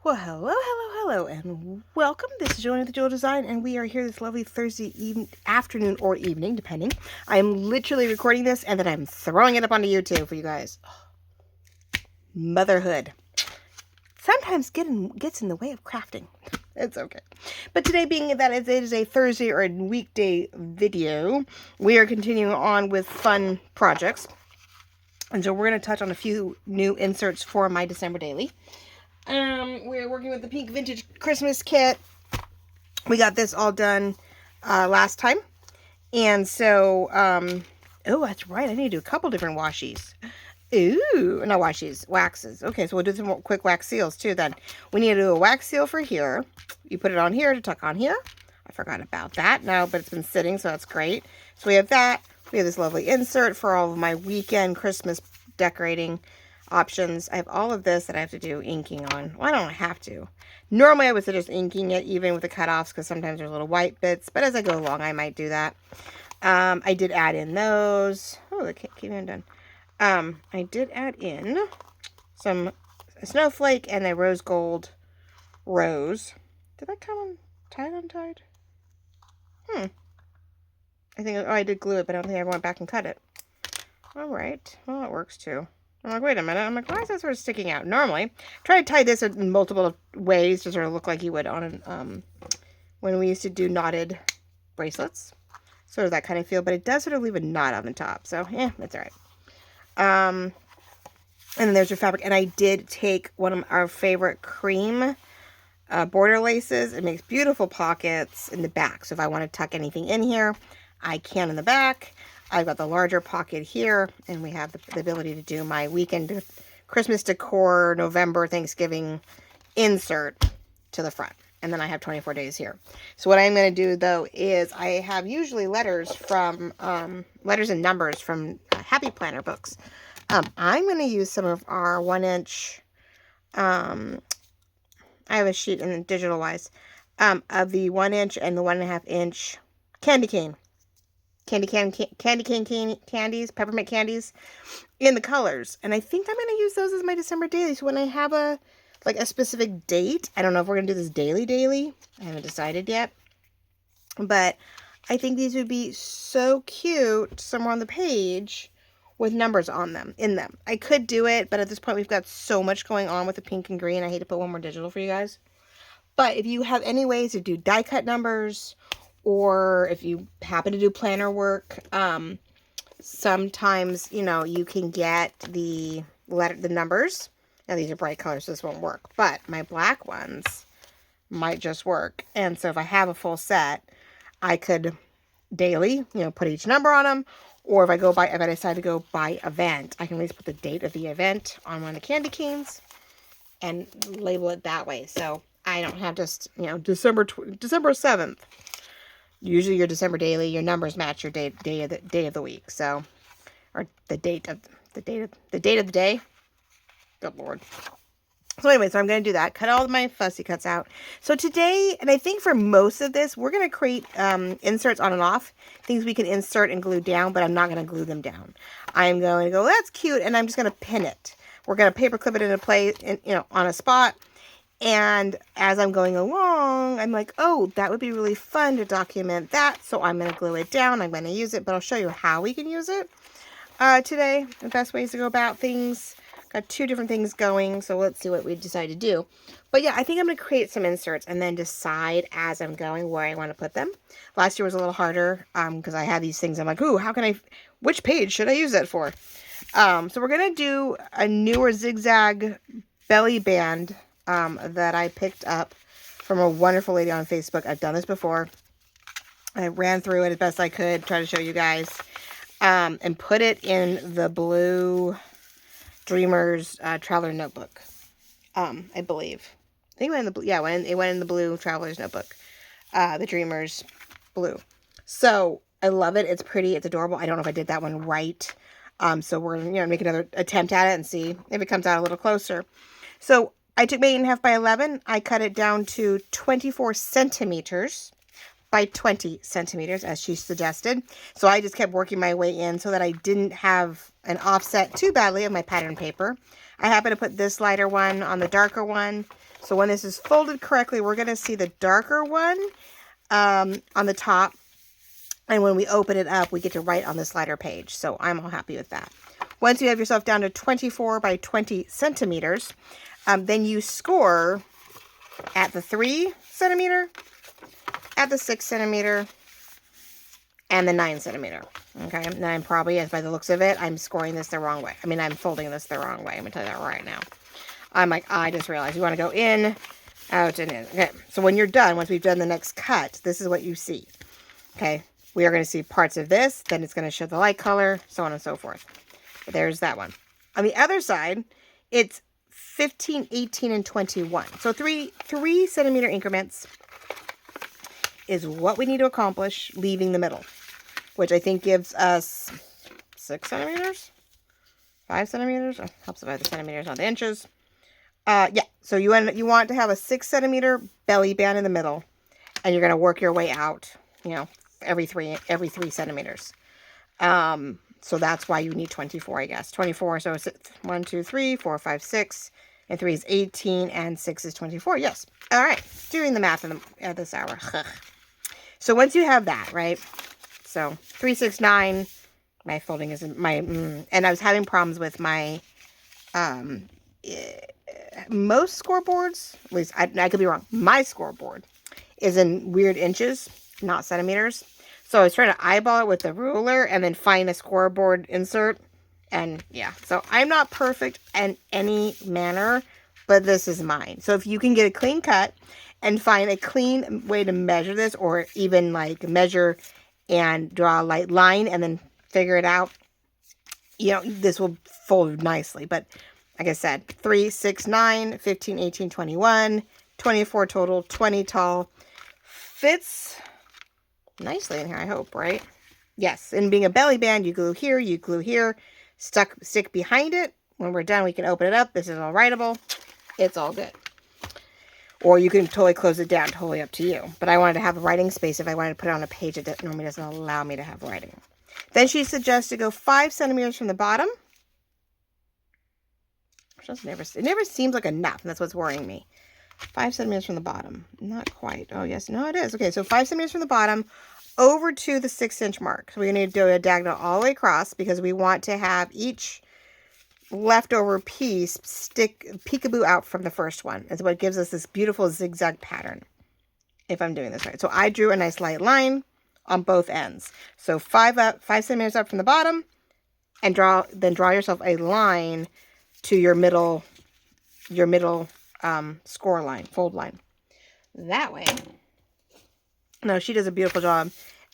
Well, hello, and welcome. This is Joanna with the Jewel Design, and we are here this lovely Thursday afternoon or evening, depending. I am literally recording this, and then I'm throwing it up onto YouTube for you guys. Motherhood sometimes gets in the way of crafting. It's okay. But today, being that it is a Thursday or a weekday video, we are continuing on with fun projects. And so we're going to touch on a few new inserts for my December daily. We're working with the pink vintage Christmas kit. We got this all done last time. And so, oh, that's right. I need to do a couple different washies. Ooh, not washies, waxes. Okay, so we'll do some more quick wax seals too then. We need to do a wax seal for here. You put it on here to tuck on here. I forgot about that now, but it's been sitting, so that's great. So we have that. We have this lovely insert for all of my weekend Christmas decorating options. I have all of this that I have to do inking on. Well, I don't have to. Normally I would suggest inking it even with the cutoffs because sometimes there's little white bits, but as I go along I might do that. I did add in those. Oh, they keep on done. I did add in some snowflake and a rose gold rose. Did that come untied? I think, oh, I did glue it, but I don't think I went back and cut it. All right. Well, it works too. I'm like, wait a minute. I'm like, why is that sort of sticking out? Normally, try to tie this in multiple ways to sort of look like you would on an, when we used to do knotted bracelets. Sort of that kind of feel, but it does sort of leave a knot on the top. So, yeah, that's all right. And then there's your fabric. And I did take one of our favorite cream border laces. It makes beautiful pockets in the back. So if I want to tuck anything in here, I can in the back. I've got the larger pocket here, and we have the ability to do my weekend Christmas decor, November, Thanksgiving insert to the front. And then I have 24 days here. So what I'm going to do, though, is I have usually letters from, letters and numbers from Happy Planner books. I'm going to use some of our 1-inch, I have a sheet in digital wise, of the 1-inch and the 1.5-inch candy cane. Candy cane candies, peppermint candies in the colors. And I think I'm going to use those as my December daily. So when I have a specific date, I don't know if we're going to do this daily. I haven't decided yet. But I think these would be so cute somewhere on the page with numbers on them, in them. I could do it, but at this point we've got so much going on with the pink and green. I hate to put one more digital for you guys. But if you have any ways to do die cut numbers, or if you happen to do planner work, sometimes, you know, you can get the numbers. Now, these are bright colors, so this won't work. But my black ones might just work. And so if I have a full set, I could daily, you know, put each number on them. Or if I decide to go by event, I can at least put the date of the event on one of the candy canes and label it that way. So I don't have just, you know, December 7th. Usually your December daily, your numbers match your day of the week. So, or the date of the day. Good Lord. So anyway, so I'm going to do that. Cut all of my fussy cuts out. So today, and I think for most of this, we're going to create inserts on and off. Things we can insert and glue down, but I'm not going to glue them down. I'm going to go, that's cute, and I'm just going to pin it. We're going to paper clip it into place, on a spot. And as I'm going along, I'm like, oh, that would be really fun to document that. So I'm going to glue it down. I'm going to use it, but I'll show you how we can use it today. The best ways to go about things. Got 2 different things going, so let's see what we decide to do. But yeah, I think I'm going to create some inserts and then decide as I'm going where I want to put them. Last year was a little harder because I had these things. I'm like, ooh, which page should I use that for? So we're going to do a newer Zig Zag belly band that I picked up from a wonderful lady on Facebook. I've done this before. I ran through it as best I could, try to show you guys, and put it in the blue Dreamers Traveler Notebook, I believe. I think it went in the blue, yeah, it went in the blue Traveler's Notebook, the Dreamers blue. So I love it. It's pretty. It's adorable. I don't know if I did that one right. So we're going to make another attempt at it and see if it comes out a little closer. So I took my 8.5 by 11. I cut it down to 24 centimeters by 20 centimeters, as she suggested. So I just kept working my way in so that I didn't have an offset too badly of my pattern paper. I happen to put this lighter one on the darker one. So when this is folded correctly, we're going to see the darker one on the top. And when we open it up, we get to write on this lighter page. So I'm all happy with that. Once you have yourself down to 24 by 20 centimeters, then you score at the 3 centimeter, at the 6 centimeter, and the 9 centimeter. Okay, and I'm probably, by the looks of it, I'm scoring this the wrong way. I mean, I'm folding this the wrong way. I'm going to tell you that right now. I'm like, I just realized you want to go in, out, and in. Okay, so when you're done, once we've done the next cut, this is what you see. Okay, we are going to see parts of this, then it's going to show the light color, so on and so forth. There's that one. On the other side, it's 15, 18, and 21. So three centimeter increments is what we need to accomplish, leaving the middle, which I think gives us 6 centimeters, 5 centimeters. Oh, helps about the centimeters, not the inches. Yeah. So you want to have a 6 centimeter belly band in the middle, and you're going to work your way out. You know, every three centimeters. So that's why you need 24, I guess. 24. So it's 1, 2, 3, 4, 5, 6. And 3 is 18, and 6 is 24. Yes. All right. Doing the math at this hour. So once you have that, right? So 3, 6, 9. My folding is and I was having problems with my most scoreboards. At least I could be wrong. My scoreboard is in weird inches, not centimeters. So I was trying to eyeball it with the ruler and then find a scoreboard insert. And yeah, so I'm not perfect in any manner, but this is mine. So if you can get a clean cut and find a clean way to measure this, or even like measure and draw a light line and then figure it out, you know, this will fold nicely. But like I said, 3, 6, 9, 15, 18, 21, 24 total, 20 tall. Fits nicely in here, I hope, right? Yes, and being a belly band, you glue here, you glue here, stick behind it. When we're done, we can open it up. This is all writable. It's all good. Or you can totally close it down, totally up to you. But I wanted to have a writing space if I wanted to put it on a page that normally doesn't allow me to have writing. Then she suggests to go 5 centimeters from the bottom. It never seems like enough, and that's what's worrying me. 5 centimeters from the bottom. Not quite. Oh, yes. No, it is. Okay, so 5 centimeters from the bottom over to the 6-inch mark. So we're going to do a diagonal all the way across because we want to have each leftover piece stick peekaboo out from the first one. It's what gives us this beautiful zigzag pattern, if I'm doing this right. So I drew a nice light line on both ends. So 5 centimeters up from the bottom, and draw yourself a line to your middle score line, fold line. That way. No, she does a beautiful job.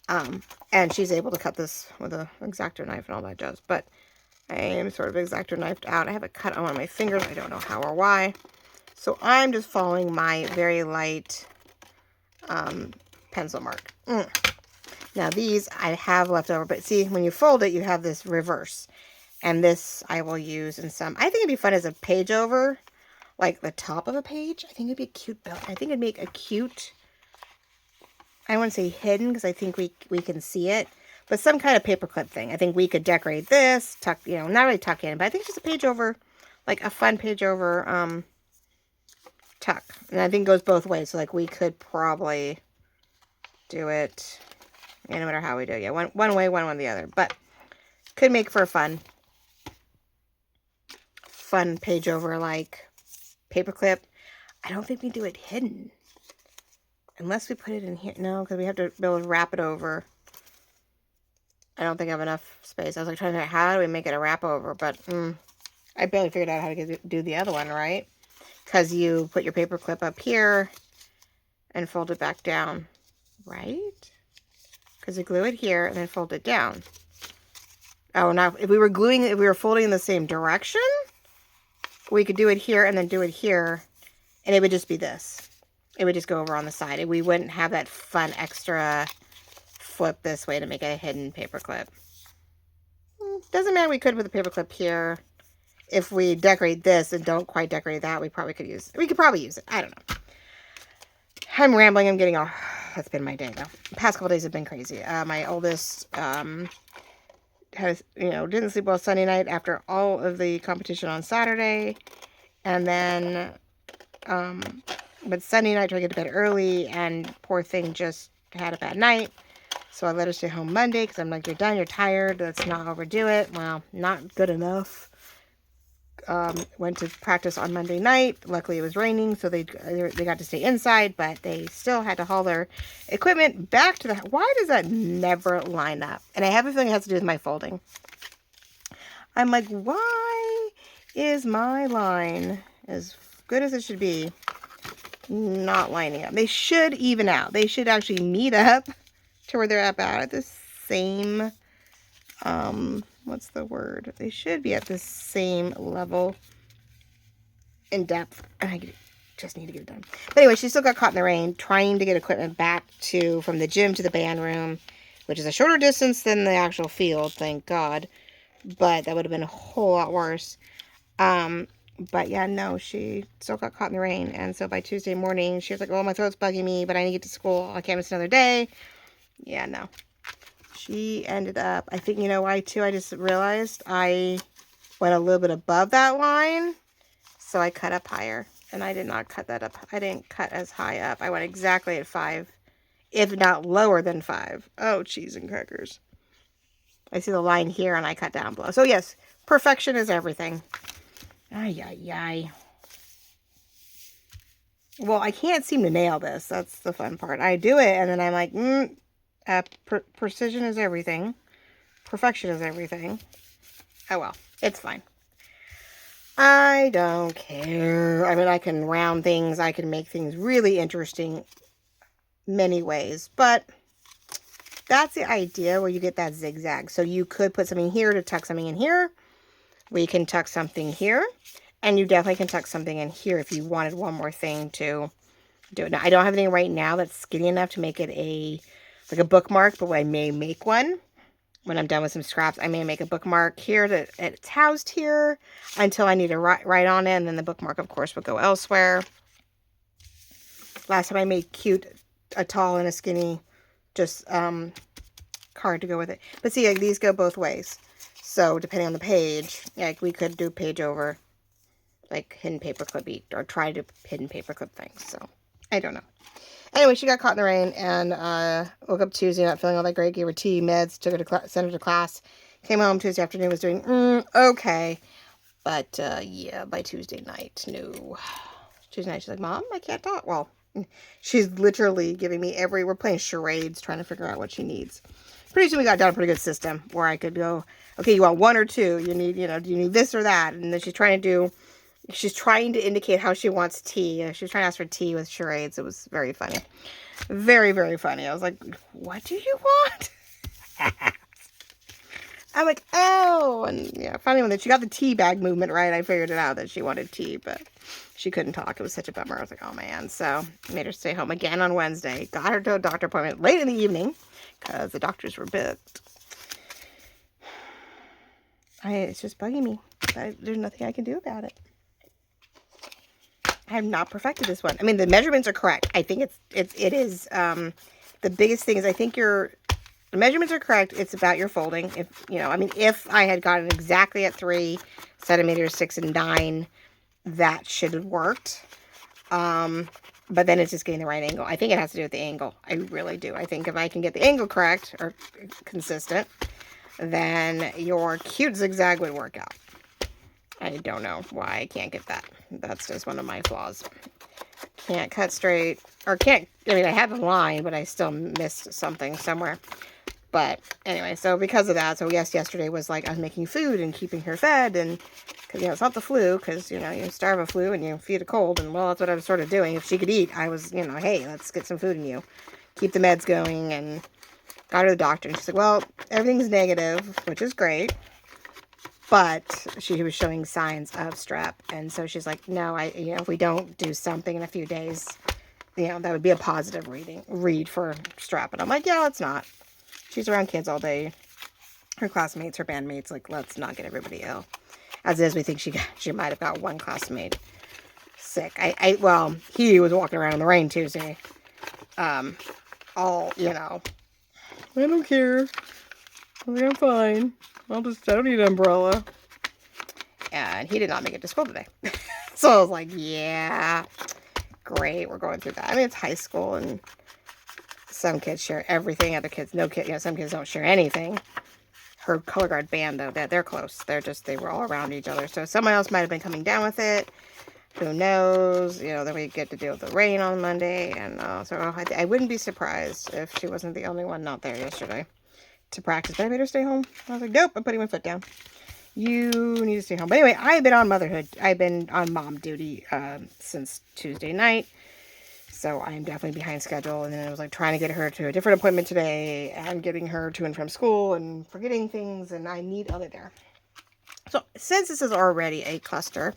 And she's able to cut this with an X-Acto knife and all that jazz. But I am sort of X-Acto knifed out. I have a cut on one of my fingers. I don't know how or why. So I'm just following my very light pencil mark. Now these I have left over. But see, when you fold it, you have this reverse. And this I will use in some. I think it'd be fun as a page over. Like the top of a page. I think it'd be a cute belt. I think it'd make a cute, I don't want to say hidden because I think we can see it, but some kind of paperclip thing. I think we could decorate this, tuck, you know, not really tuck in, but I think just a page over, like a fun page over tuck. And I think it goes both ways. So like we could probably do it, no matter how we do it. Yeah, one way, one the other. But could make for a fun page over like paperclip. I don't think we do it hidden. Unless we put it in here. No, because we have to be able to wrap it over. I don't think I have enough space. I was like trying to figure out how do we make it a wrap over, but I barely figured out how to do the other one, right? Because you put your paper clip up here and fold it back down, right? Because you glue it here and then fold it down. Oh, now if we were folding in the same direction, we could do it here and then do it here, and it would just be this. It would just go over on the side, and we wouldn't have that fun extra flip this way to make a hidden paperclip. Doesn't matter, we could with a paperclip here. If we decorate this and don't quite decorate that, we could probably use it. I don't know. I'm rambling. I'm getting all... That's been my day, though. The past couple days have been crazy. My oldest didn't sleep well Sunday night after all of the competition on Saturday. And then, but Sunday night, tried to get to bed early, and poor thing just had a bad night. So I let her stay home Monday, because I'm like, you're done, you're tired, let's not overdo it. Well, not good enough. Went to practice on Monday night. Luckily it was raining, so they got to stay inside, but they still had to haul their equipment back to the... Why does that never line up? And I have a feeling it has to do with my folding. I'm like, why is my line, as good as it should be, not lining up? They should even out. They should actually meet up to where they're about at the same, what's the word? They should be at the same level in depth. I just need to get it done. But anyway, she still got caught in the rain trying to get equipment back from the gym to the band room, which is a shorter distance than the actual field, thank God. But that would have been a whole lot worse. But yeah, no, she still got caught in the rain. And so by Tuesday morning, she was like, oh, my throat's bugging me, but I need to get to school. I can't miss another day. Yeah, no. She ended up, I think, you know why too? I just realized I went a little bit above that line. So I cut up higher. And I did not cut that up. I didn't cut as high up. I went exactly at 5, if not lower than 5. Oh, cheese and crackers. I see the line here and I cut down below. So yes, perfection is everything. Ay, ay, ay. Well, I can't seem to nail this. That's the fun part. I do it and then I'm like, precision is everything. Perfection is everything. Oh well, it's fine. I don't care. I mean, I can round things. I can make things really interesting many ways. But that's the idea where you get that zigzag. So you could put something here to tuck something in here. We can tuck something here. And you definitely can tuck something in here if you wanted one more thing to do it. Now, I don't have anything right now that's skinny enough to make it like a bookmark, but I may make one. When I'm done with some scraps, I may make a bookmark here that it's housed here until I need to write on it. And then the bookmark, of course, will go elsewhere. Last time I made a tall and a skinny, just card to go with it. But see, like, these go both ways. So depending on the page, like we could do page over, like hidden paperclip or try to do hidden paperclip things. So I don't know. Anyway, she got caught in the rain and woke up Tuesday not feeling all that great. Gave her tea, meds, took her to sent her to class. Came home Tuesday afternoon, was doing okay. But yeah, by Tuesday night, no. Tuesday night, she's like, Mom, I can't talk. Well, she's literally giving me we're playing charades, trying to figure out what she needs. Pretty soon we got down a pretty good system where I could go, okay, you want 1 or 2? You need, do you need this or that? And then she's trying to indicate how she wants tea. She was trying to ask for tea with charades. It was very funny. Very, very funny. I was like, what do you want? I'm like, oh. And yeah, finally when she got the tea bag movement right, I figured it out that she wanted tea, but she couldn't talk. It was such a bummer. I was like, oh man. So I made her stay home again on Wednesday. Got her to a doctor appointment late in the evening because the doctors were booked. It's just bugging me. There's nothing I can do about it. I have not perfected this one. I mean, the measurements are correct. I think it is, the biggest thing is I think the measurements are correct. It's about your folding. If I had gotten exactly at 3 centimeters, 6 and 9, that should have worked. But then it's just getting the right angle. I think it has to do with the angle. I really do. I think if I can get the angle correct or consistent, then your cute zigzag would work out. I don't know why I can't get that. That's just one of my flaws. Can't cut straight. I had the line, but I still missed something somewhere. But anyway, so because of that, yesterday was like I was making food and keeping her fed. And because, it's not the flu, because, you starve a flu and you feed a cold. And, well, that's what I was sort of doing. If she could eat, I was, hey, let's get some food in you. Keep the meds going. And got her to the doctor. And she's like, well, everything's negative, which is great. But she was showing signs of strep. And so she's like, no, if we don't do something in a few days, that would be a positive read for strep. And I'm like, yeah, let's not. She's around kids all day. Her classmates, her bandmates, like, let's not get everybody ill. As is, we think she might have got one classmate sick. He was walking around in the rain Tuesday. I don't care. I'm fine. I don't need an umbrella. And he did not make it to school today. So I was like, yeah, great. We're going through that. I mean, it's high school and some kids share everything. Other kids, no kid, some kids don't share anything. Her color guard band, though, they're close. They were all around each other. So someone else might have been coming down with it. Who knows? Then we get to deal with the rain on Monday. And so I wouldn't be surprised if she wasn't the only one not there yesterday to practice. But I made her stay home. I was like, nope, I'm putting my foot down. You need to stay home. But anyway, I've been on motherhood. I've been on mom duty since Tuesday night. So I'm definitely behind schedule. And then I was like trying to get her to a different appointment today and getting her to and from school and forgetting things. And I need other there. So since this is already a cluster,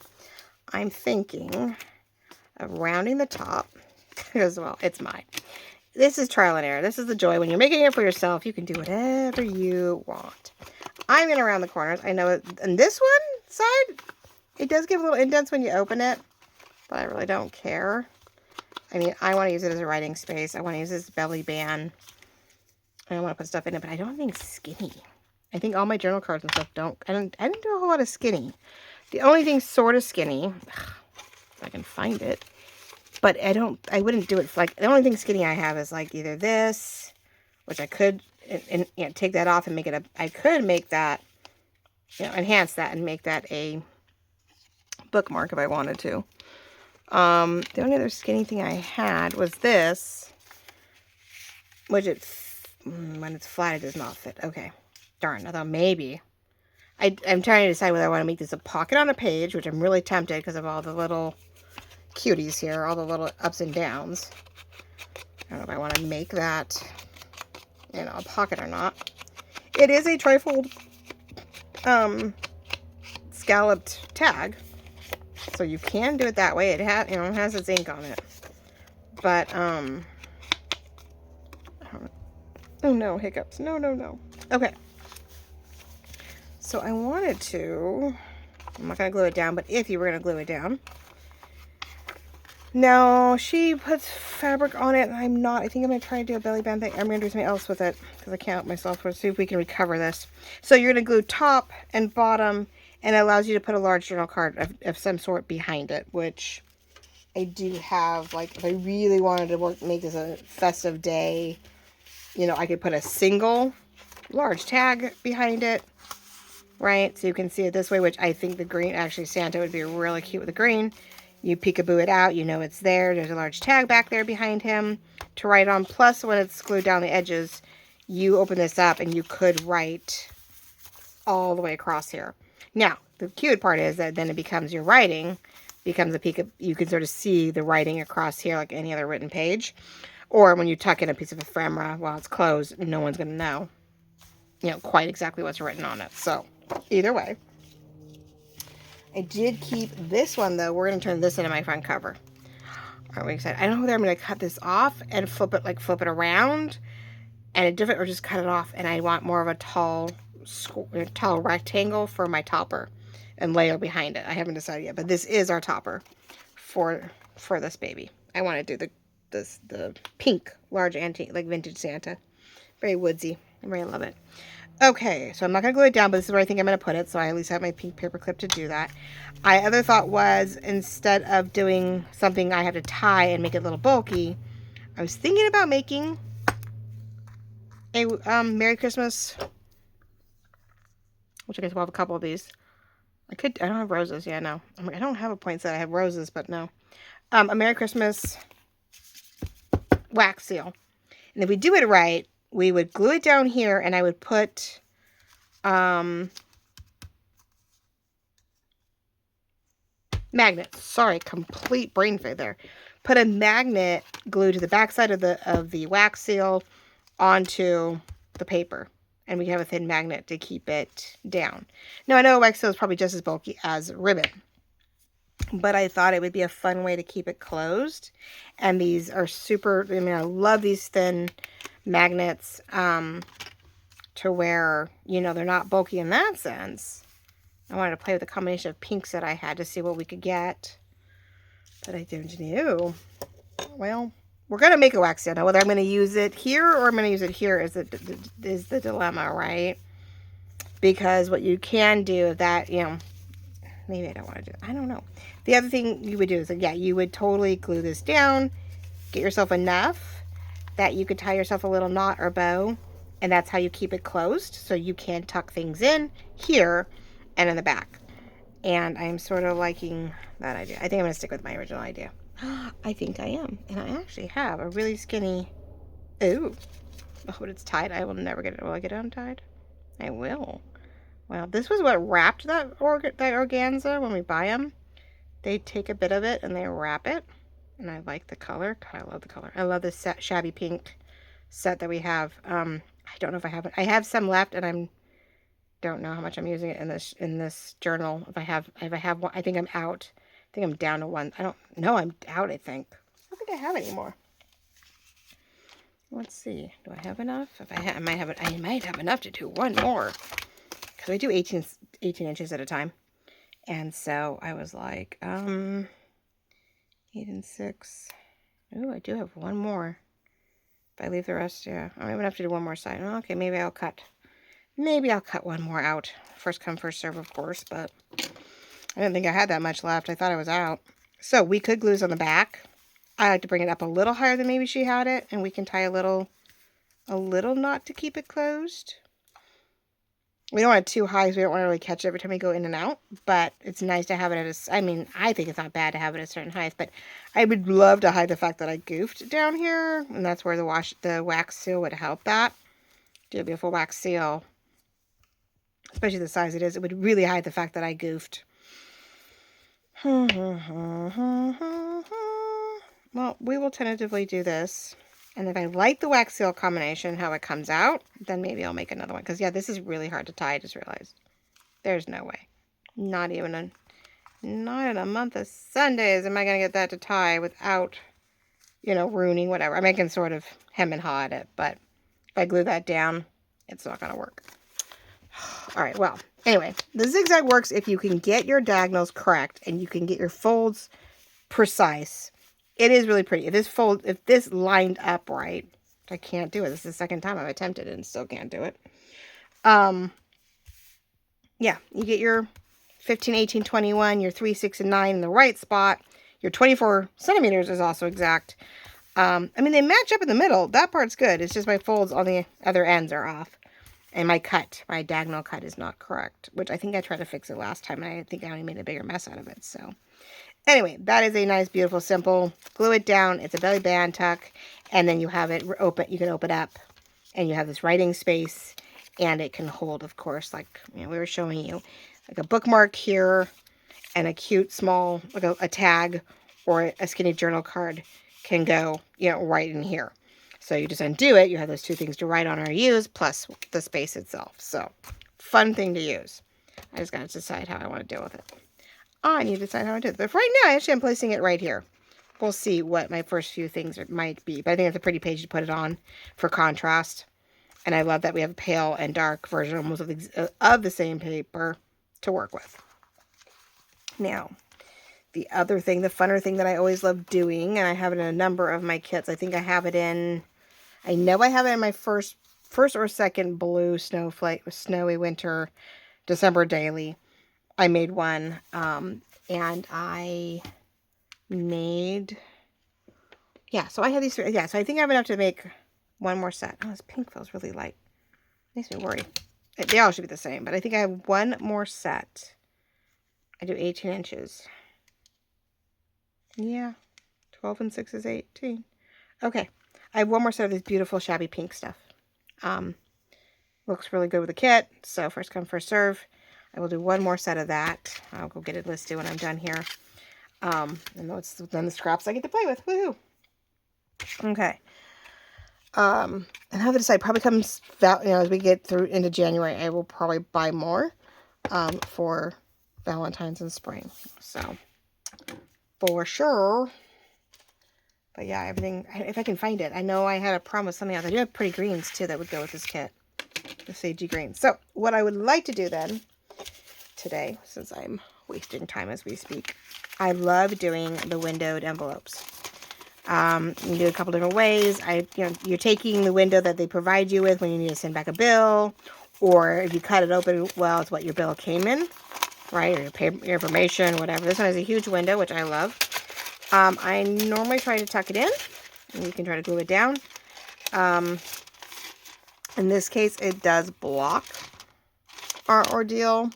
I'm thinking of rounding the top because, well, it's mine. This is trial and error. This is the joy. When you're making it for yourself, you can do whatever you want. I'm going to round the corners. I know it, and this one side, it does give a little indents when you open it, but I really don't care. I mean, I want to use it as a writing space. I want to use this belly band. I want to put stuff in it, but I don't think skinny. I think all my journal cards and stuff I didn't do a whole lot of skinny. The only thing sort of skinny, if I can find it, but I wouldn't do it like, the only thing skinny I have is like either this, which I could take that off and make it I could make that, enhance that and make that a bookmark if I wanted to. The only other skinny thing I had was this, which when it's flat, it does not fit. Okay. Darn, I thought maybe. I'm trying to decide whether I want to make this a pocket on a page, which I'm really tempted because of all the little cuties here, all the little ups and downs. I don't know if I want to make that, a pocket or not. It is a trifold scalloped tag, so you can do it that way. It has its ink on it, but oh no, hiccups. No. Okay. So I wanted to, I'm not going to glue it down, but if you were going to glue it down. Now, she puts fabric on it, and I'm not. I think I'm going to try to do a belly band thing. I'm going to do something else with it, because I can't myself. Let's see if we can recover this. So you're going to glue top and bottom, and it allows you to put a large journal card of some sort behind it, which I do have. Like, if I really wanted to make this a festive day, I could put a single large tag behind it. Right, so you can see it this way, which I think the green, actually Santa would be really cute with the green. You peekaboo it out, it's there. There's a large tag back there behind him to write on. Plus, when it's glued down the edges, you open this up and you could write all the way across here. Now, the cute part is that then it becomes your writing, becomes a you can sort of see the writing across here like any other written page. Or when you tuck in a piece of ephemera while it's closed, no one's going to know, quite exactly what's written on it. So, either way, I did keep this one, though. We're going to turn this into my front cover. Aren't we excited? I don't know whether I'm going to cut this off and flip it around and or just cut it off. And I want more of a tall rectangle for my topper and layer behind it. I haven't decided yet, but this is our topper for this baby. I want to do the pink large antique, like vintage Santa. Very woodsy. I really love it. Okay, so I'm not going to glue it down, but this is where I think I'm going to put it, so I at least have my pink paper clip to do that. My other thought was, instead of doing something I have to tie and make it a little bulky, I was thinking about making a Merry Christmas, which I guess we'll have a couple of these. I don't have roses, yeah, no. I don't have a poinsettia, I have roses, but no. A Merry Christmas wax seal. And if we do it right, we would glue it down here, and I would put magnets. Sorry, complete brain fade there. Put a magnet glued to the backside of the wax seal onto the paper, and we have a thin magnet to keep it down. Now, I know a wax seal is probably just as bulky as ribbon, but I thought it would be a fun way to keep it closed. And these are super, I love these thin magnets to where, they're not bulky in that sense. I wanted to play with a combination of pinks that I had to see what we could get, but I didn't know. Well, we're going to make a wax seal. Now, whether I'm going to use it here or I'm going to use it here is the dilemma, right? because what you can do if that, you know, maybe I don't want to do it. I don't know. The other thing you would do is, yeah, you would totally glue this down, get yourself enough that you could tie yourself a little knot or bow, and that's how you keep it closed, so you can tuck things in here and in the back. And I'm sort of liking that idea. I think I'm going to stick with my original idea. I think I am. And I actually have a really skinny... Ooh. Oh, but it's tied. I will never get it. Will I get it untied? I will. Well, this was what wrapped that organza when we buy them. They take a bit of it and they wrap it. And I like the color. God, I love the color. I love this shabby pink set that we have. I don't know if I have it. I have some left, and I don't know how much I'm using it in this journal. If I have one, I think I'm out. I think I'm down to one. I don't know. I'm out. I think. I don't think I have any more. Let's see. Do I have enough? If I might have it. I might have enough to do one more, because I do 18 inches at a time. And so I was like, 8 and 6. Oh, I do have one more. If I leave the rest, yeah, I'm gonna have to do one more side. Okay, maybe I'll cut one more out. First come, first serve, of course, but I didn't think I had that much left. I thought I was out. So we could glue this on the back. I like to bring it up a little higher than maybe she had it, and we can tie a little knot to keep it closed. We don't want it too high, so we don't want to really catch it every time we go in and out, but it's nice to have it at I mean, I think it's not bad to have it at a certain height, but I would love to hide the fact that I goofed down here, and that's where the wax seal would help that. Do a beautiful wax seal, especially the size it is. It would really hide the fact that I goofed. Well, we will tentatively do this. And if I like the wax seal combination, how it comes out, then maybe I'll make another one. Because, yeah, this is really hard to tie, I just realized. There's no way. Not in a month of Sundays am I going to get that to tie without, you know, ruining whatever. I mean, I can sort of hem and haw at it, but if I glue that down, it's not going to work. All right, well, anyway, the zigzag works if you can get your diagonals correct and you can get your folds precise. It is really pretty. If this lined up right, I can't do it. This is the second time I've attempted it and still can't do it. Yeah, you get your 15, 18, 21, your 3, 6, and 9 in the right spot. Your 24 centimeters is also exact. I mean, they match up in the middle. That part's good. It's just my folds on the other ends are off. And my diagonal cut is not correct, which I think I tried to fix it last time, and I think I only made a bigger mess out of it, so... Anyway, that is a nice, beautiful, simple, glue it down. It's a belly band tuck, and then you have it open. You can open up, and you have this writing space, and it can hold, of course, like, you know, we were showing you, like a bookmark here, and a cute small, like a tag, or a skinny journal card can go, you know, right in here. So you just undo it. You have those two things to write on or use, plus the space itself. So, fun thing to use. I just got to decide how I want to deal with it. I need to decide how to do it. But for right now, actually, I'm placing it right here. We'll see what my first few things might be. But I think it's a pretty page to put it on for contrast. And I love that we have a pale and dark version almost of the same paper to work with. Now, the other thing, the funner thing that I always love doing, and I have it in a number of my kits. I think I have it in, I know I have it in my first or second blue snowy winter December daily. I made one, and I made, yeah, so I had these three, yeah, so I think I have enough to make one more set. Oh, this pink feels really light. Makes me worry. They all should be the same, but I think I have one more set. I do 18 inches. Yeah, 12 and 6 is 18. Okay, I have one more set of this beautiful shabby pink stuff. Looks really good with the kit, so first come, first serve. I will do one more set of that. I'll go get it listed when I'm done here. And then the scraps I get to play with. Woohoo! Okay. And how to decide, probably comes out, you know, as we get through into January, I will probably buy more for Valentine's and spring. So, for sure. But yeah, everything, if I can find it. I know I had a problem with something else. I do have pretty greens, too, that would go with this kit. The sagey greens. So, what I would like to do then, today, since I'm wasting time as we speak, I love doing the windowed envelopes. You can do a couple different ways. You're taking the window that they provide you with when you need to send back a bill, Or if you cut it open, well, it's what your bill came in, right? Or your, paper, your information, whatever. This one has a huge window, which I love. I normally try to tuck it in, and you can try to glue it down. In this case, it does block our ordeal.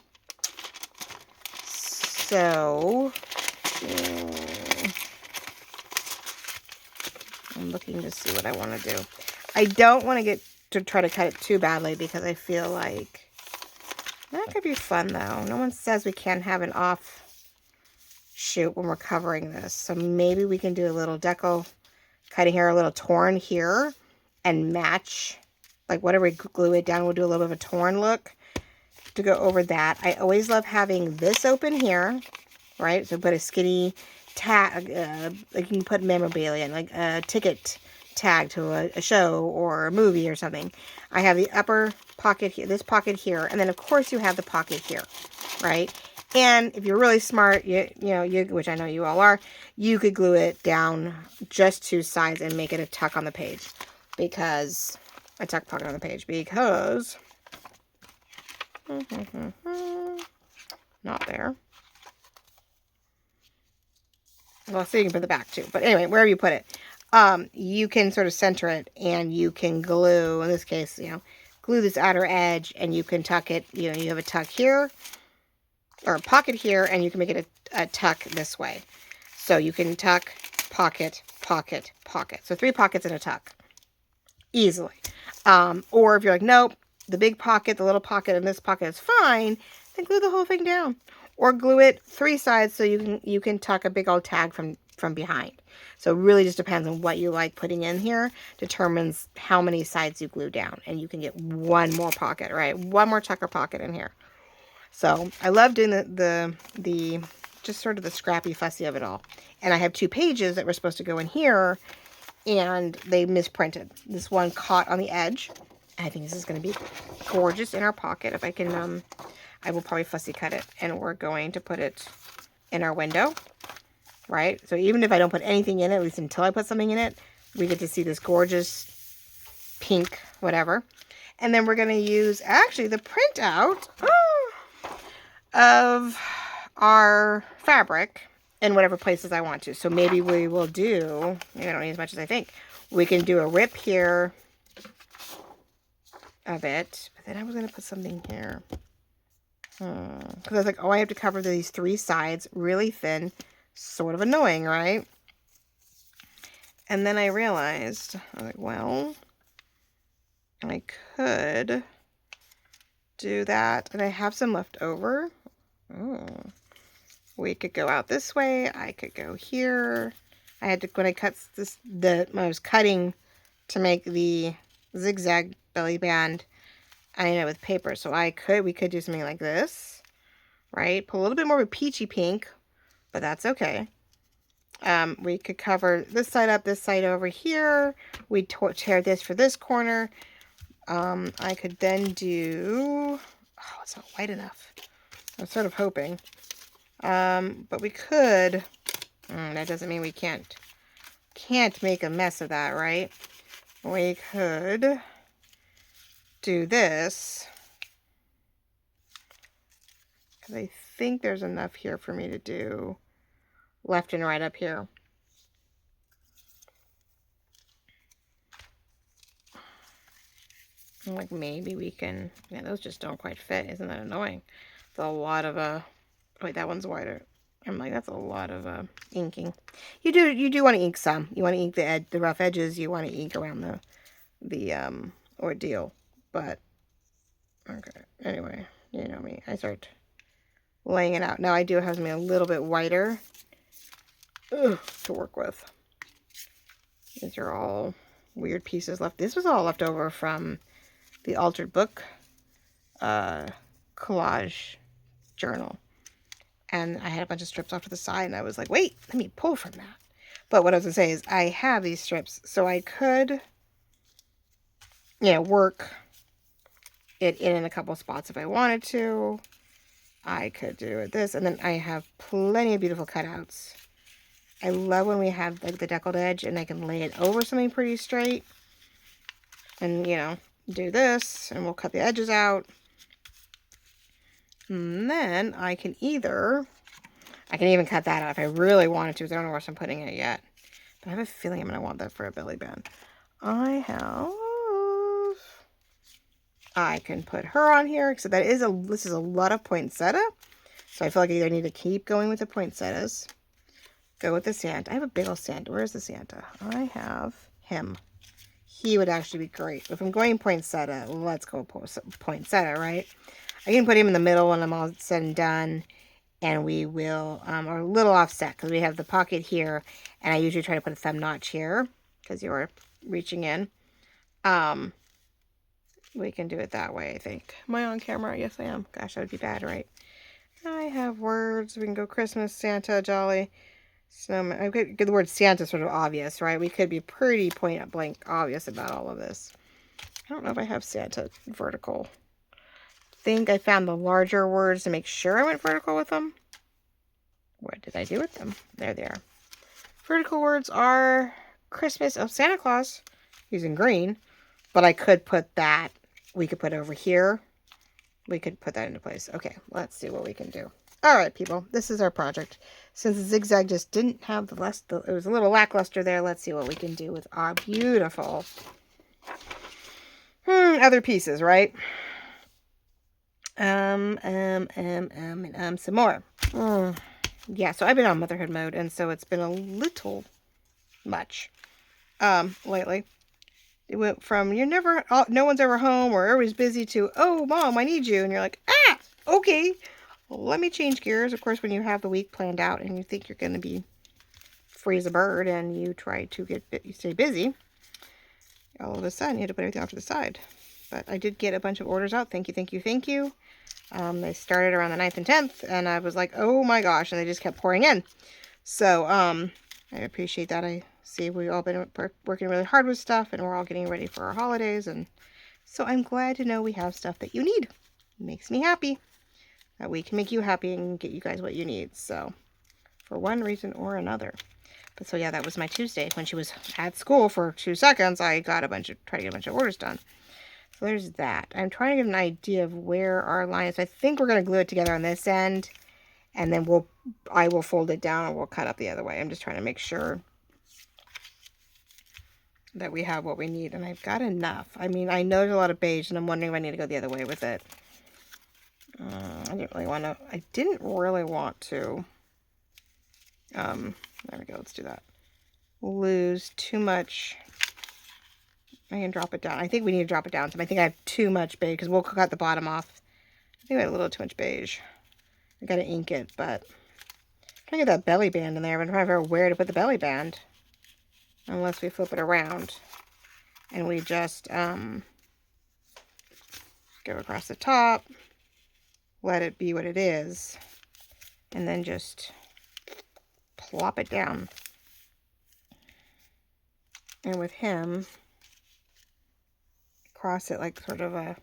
So, I'm looking to see what I want to do. I don't want to get to try to cut it too badly because I feel like that could be fun though. No one says we can't have an offshoot when we're covering this. So maybe we can do a little decal cutting here, a little torn here, and match, like whatever we glue it down, we'll do a little bit of a torn look to go over that. I always love having this open here, right? So put a skinny tag, like you can put memorabilia in, like a ticket tag to a show or a movie or something. I have the upper pocket here, this pocket here, and then of course you have the pocket here, right? And if you're really smart, you know, which I know you all are, you could glue it down just 2 sides and make it a tuck on the page, because a tuck pocket on the page, because not there. Well, so you can put the back too, but anyway, wherever you put it, you can sort of center it, and you can glue, in this case, you know, glue this outer edge, and you can tuck it, you know, you have a tuck here, or a pocket here, and you can make it a tuck this way. So you can tuck, pocket, pocket, pocket. So 3 pockets and a tuck. Easily. Or if you're like, nope, the big pocket, the little pocket, and this pocket is fine, then glue the whole thing down. Or glue it 3 sides so you can tuck a big old tag from behind. So it really just depends on what you like putting in here, determines how many sides you glue down. And you can get 1 more pocket, right? 1 more tucker pocket in here. So I love doing the just sort of the scrappy fussy of it all. And I have 2 pages that were supposed to go in here, and they misprinted. This one caught on the edge. I think this is going to be gorgeous in our pocket. If I can, I will probably fussy cut it, and we're going to put it in our window, right? So even if I don't put anything in it, at least until I put something in it, we get to see this gorgeous pink whatever. And then we're going to use actually the printout of our fabric in whatever places I want to. So maybe we will do, maybe I don't need as much as I think. We can do a rip here of it, but then I was going to put something here. Because I was like, oh, I have to cover these 3 sides really thin. Sort of annoying, right? And then I realized, I was like, well, I could do that. And I have some left over. We could go out this way. I could go here. I had to, when I cut this, when I was cutting to make the Zig Zag belly band, I ended up with paper. So we could do something like this, right? Put a little bit more of a peachy pink, but that's okay. We could cover this side up, this side over here. We'd tear this for this corner. I could then do, oh, it's not white enough. I was sort of hoping. But we could, that doesn't mean we can't make a mess of that, right? We could do this, because I think there's enough here for me to do left and right up here. Like maybe we can, yeah, those just don't quite fit. Isn't that annoying? It's a lot of, wait, that one's wider. I'm like, that's a lot of inking. You do want to ink some. You want to ink the rough edges. You want to ink around the ordeal. But okay. Anyway, you know me. I start laying it out. Now I do have something a little bit wider to work with. These are all weird pieces left. This was all left over from the Altered Book collage journal. And I had a bunch of strips off to the side, and I was like, wait, let me pull from that. But what I was going to say is I have these strips, so I could, you know, work it in a couple spots if I wanted to. I could do it this, and then I have plenty of beautiful cutouts. I love when we have like the deckled edge, and I can lay it over something pretty straight. And, you know, do this, and we'll cut the edges out. And then I can even cut that out if I really wanted to, because I don't know where I'm putting it yet. But I have a feeling I'm going to want that for a belly band. I can put her on here, so this is a lot of poinsettia. So I feel like I either need to keep going with the poinsettias, go with the Santa. I have a big old Santa. Where's the Santa? I have him. He would actually be great. If I'm going poinsettia, let's go poinsettia, right? I can put him in the middle when I'm all said and done. And we will, or a little offset, because we have the pocket here. And I usually try to put a thumb notch here, because you're reaching in. We can do it that way, I think. Am I on camera? Yes, I am. Gosh, that would be bad, right? I have words. We can go Christmas, Santa, Jolly, Snowman. I could get the word Santa sort of obvious, right? We could be pretty point blank obvious about all of this. I don't know if I have Santa vertical. I think I found the larger words to make sure I went vertical with them. What did I do with them? There they are. Vertical words are Christmas. Oh, Santa Claus using green. But I could put that. We could put it over here. We could put that into place. Okay, let's see what we can do. All right, people, this is our project. Since the Zig Zag just didn't have it was a little lackluster there. Let's see what we can do with our beautiful other pieces, right? Some more. Yeah, so I've been on motherhood mode, and so it's been a little much lately. It went from no one's ever home or everybody's busy to, oh, Mom, I need you. And you're like, okay, well, let me change gears. Of course, when you have the week planned out and you think you're going to be free as a bird and you try to stay busy, all of a sudden you have to put everything off to the side. But I did get a bunch of orders out. Thank you, thank you, thank you. They started around the 9th and 10th, and I was like, oh my gosh, and they just kept pouring in. So I appreciate that. I see we've all been working really hard with stuff, and we're all getting ready for our holidays, and so I'm glad to know we have stuff that you need. It makes me happy that we can make you happy and get you guys what you need, so for one reason or another. But so yeah, that was my Tuesday. When she was at school for 2 seconds, I tried to get a bunch of orders done. So there's that. I'm trying to get an idea of where our line is. I think we're going to glue it together on this end, and then I will fold it down and we'll cut up the other way. I'm just trying to make sure that we have what we need, and I've got enough. I mean, I know there's a lot of beige, and I'm wondering if I need to go the other way with it. I didn't really want to, there we go, let's do that. Lose too much. I can drop it down. I think we need to drop it down some. I think I have too much beige, because we'll cut the bottom off. I think I had a little too much beige. I gotta ink it, but I'm trying to get that belly band in there, but I'm trying to figure out where to put the belly band. Unless we flip it around and we just go across the top, let it be what it is, and then just plop it down. And with him, cross it like sort of a,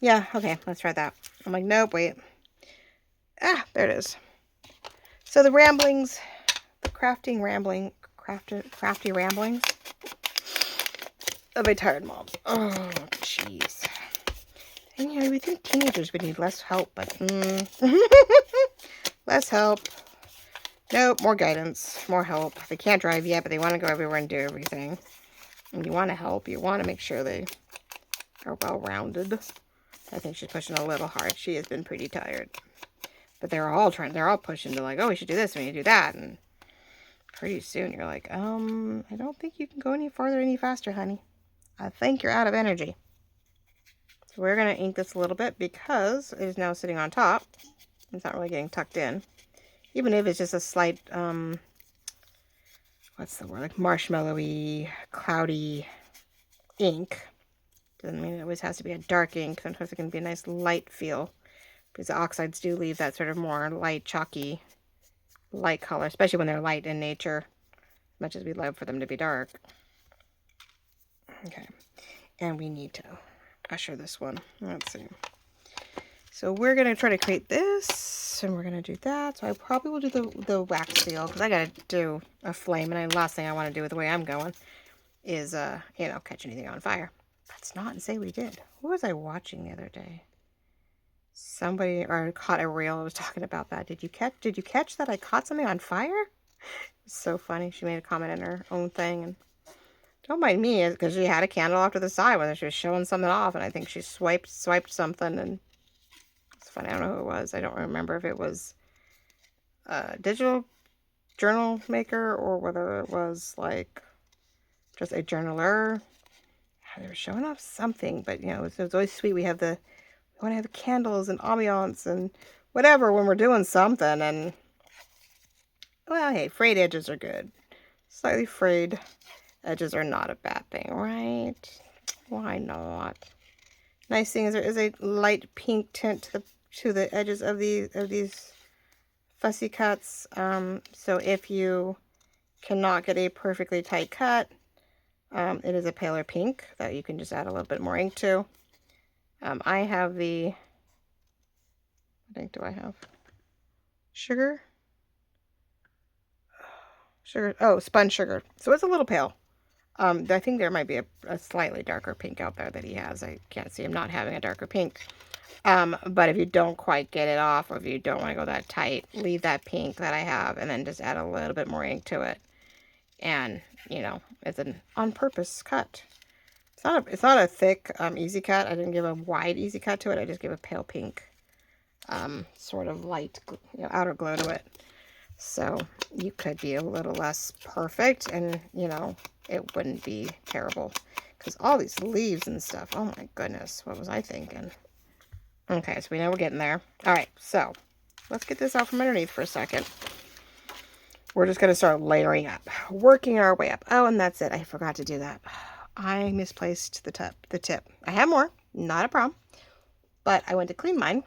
yeah, okay, let's try that. I'm like, nope, wait. There it is. So the ramblings, the crafty ramblings of a tired mom. Oh, jeez. And you know, we think teenagers would need less help, but less help. Nope, more guidance, more help. They can't drive yet, but they want to go everywhere and do everything. And you want to help. You want to make sure they are well-rounded. I think she's pushing a little hard. She has been pretty tired. But they're all pushing to like, oh, we should do this, we need to do that, and pretty soon you're like, I don't think you can go any farther any faster, honey. I think you're out of energy. So we're going to ink this a little bit because it is now sitting on top. It's not really getting tucked in. Even if it's just a slight, what's the word, like marshmallowy, cloudy ink. Doesn't mean it always has to be a dark ink. Sometimes it can be a nice light feel. Because the oxides do leave that sort of more light, chalky, light color, especially when they're light in nature, as much as we'd love for them to be dark. Okay, and we need to usher this one. Let's see. So we're going to try to create this, and we're going to do that. So I probably will do the wax seal, because I got to do a flame, and the last thing I want to do with the way I'm going is, catch anything on fire. Let's not say we did. What was I watching the other day? Somebody, or I caught a reel. I was talking about that. Did you catch that I caught something on fire? It's so funny. She made a comment in her own thing, and don't mind me, because she had a candle off to the side when she was showing something off, and I think she swiped something, and it's funny. I don't know who it was. I don't remember if it was a digital journal maker or whether it was like just a journaler. They were showing off something, but you know, it was always sweet. We want to have candles and ambiance and whatever when we're doing something. And well, hey, frayed edges are good. Slightly frayed edges are not a bad thing, right? Why not? Nice thing is there is a light pink tint to the edges of these fussy cuts. So if you cannot get a perfectly tight cut, it is a paler pink that you can just add a little bit more ink to. I have what ink do I have? Sugar? Oh, spun sugar. So it's a little pale. I think there might be a slightly darker pink out there that he has. I can't see him not having a darker pink. But if you don't quite get it off, or if you don't want to go that tight, leave that pink that I have and then just add a little bit more ink to it. And, you know, it's an on-purpose cut. It's not a thick, easy cut. I didn't give a wide, easy cut to it. I just gave a pale pink, sort of light, outer glow to it. So you could be a little less perfect, and, you know, it wouldn't be terrible. Because all these leaves and stuff, oh my goodness, what was I thinking? Okay, so we know we're getting there. All right, so let's get this out from underneath for a second. We're just going to start layering up, working our way up. Oh, and that's it. I forgot to do that. I misplaced the tip. I have more, not a problem. But I went to clean mine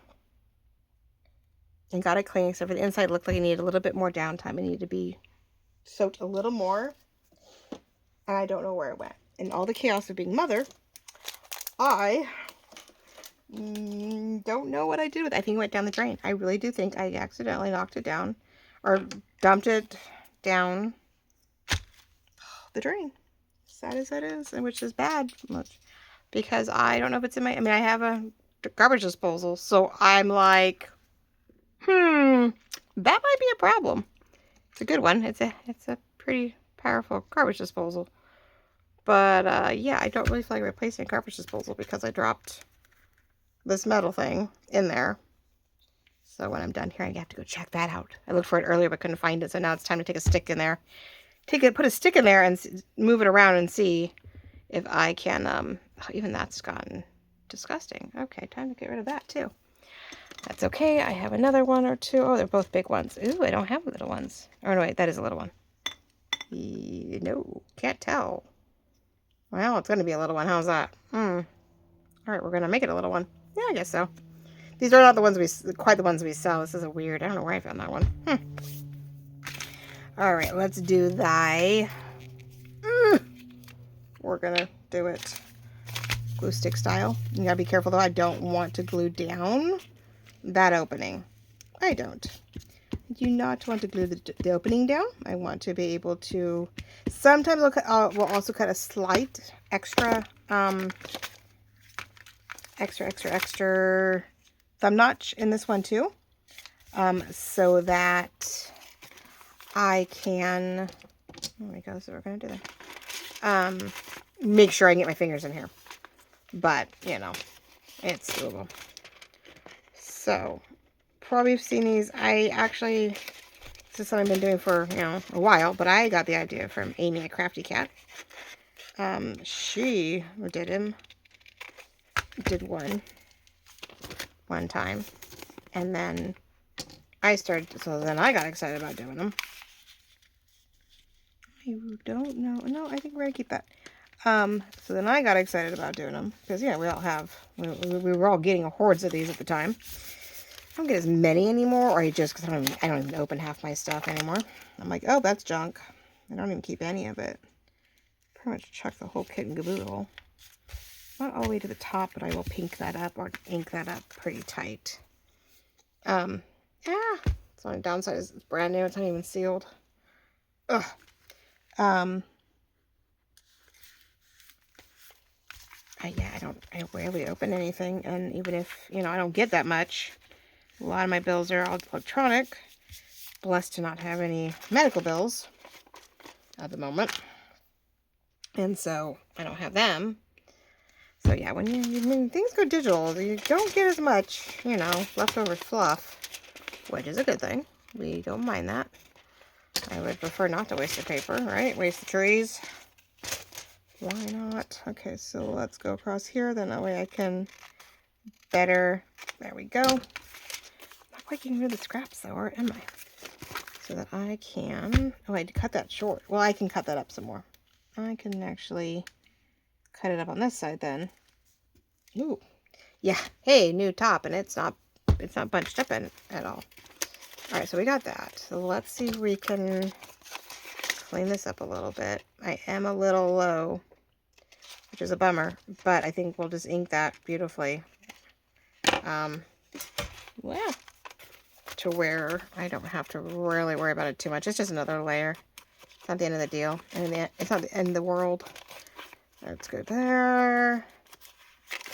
and got it clean, except for the inside looked like it needed a little bit more downtime. It needed to be soaked a little more. And I don't know where it went. In all the chaos of being mother, I don't know what I did with it. I think it went down the drain. I really do think I accidentally knocked it down or dumped it down the drain. Sad as that is, and which is bad, because I don't know if it's in my, I mean, I have a garbage disposal, so I'm like, that might be a problem. It's a good one. It's a pretty powerful garbage disposal. But, yeah, I don't really feel like replacing a garbage disposal because I dropped this metal thing in there. So when I'm done here, I have to go check that out. I looked for it earlier but couldn't find it, so now it's time to take a stick in there. Put a stick in there and move it around and see if I can, oh, even that's gotten disgusting. Okay, time to get rid of that too. That's okay. I have another one or two. Oh, they're both big ones. Ooh, I don't have little ones. Oh, no, wait, that is a little one. No, can't tell. Well, it's going to be a little one. How's that? All right, we're going to make it a little one. Yeah, I guess so. These are not the ones quite the ones we sell. This is a weird, I don't know where I found that one. All right, let's do thy. We're going to do it glue stick style. You got to be careful, though. I don't want to glue down that opening. I don't. I do not want to glue the opening down. I want to be able to, sometimes we'll also cut a slight extra thumb notch in this one too, so that I can, there we go, so we're going to do that, make sure I can get my fingers in here, but, you know, it's doable. So, probably have seen these. I actually, this is something I've been doing for, you know, a while, but I got the idea from Amy at Crafty Cat. She did one time, and then so then I got excited about doing them. I don't know. No, I think we're gonna keep that. So then I got excited about doing them, because, yeah, we were all getting hordes of these at the time. I don't get as many anymore, or because I don't even open half my stuff anymore. I'm like, oh, that's junk. I don't even keep any of it. Pretty much chuck the whole kit and caboodle. Not all the way to the top, but I will pink that up or ink that up pretty tight. Yeah. So the downside is it's brand new. It's not even sealed. Ugh. I rarely open anything, and even if, you know, I don't get that much, a lot of my bills are all electronic. Blessed to not have any medical bills at the moment, and so I don't have them. So yeah, when things go digital, you don't get as much, you know, leftover fluff, which is a good thing. We don't mind that. I would prefer not to waste the paper, right? Waste the trees. Why not? Okay, so let's go across here. Then that way I can better, there we go. Not quite getting rid of the scraps though, or am I? So that I can, oh, I had to cut that short. Well, I can cut that up some more. I can actually cut it up on this side then. Ooh, yeah, hey, new top, and it's not bunched up in at all. All right, so we got that. So let's see if we can clean this up a little bit. I am a little low, which is a bummer, but I think we'll just ink that beautifully. Well, to where I don't have to really worry about it too much. It's just another layer. It's not the end of the deal. And it's not the end of the world. Let's go there.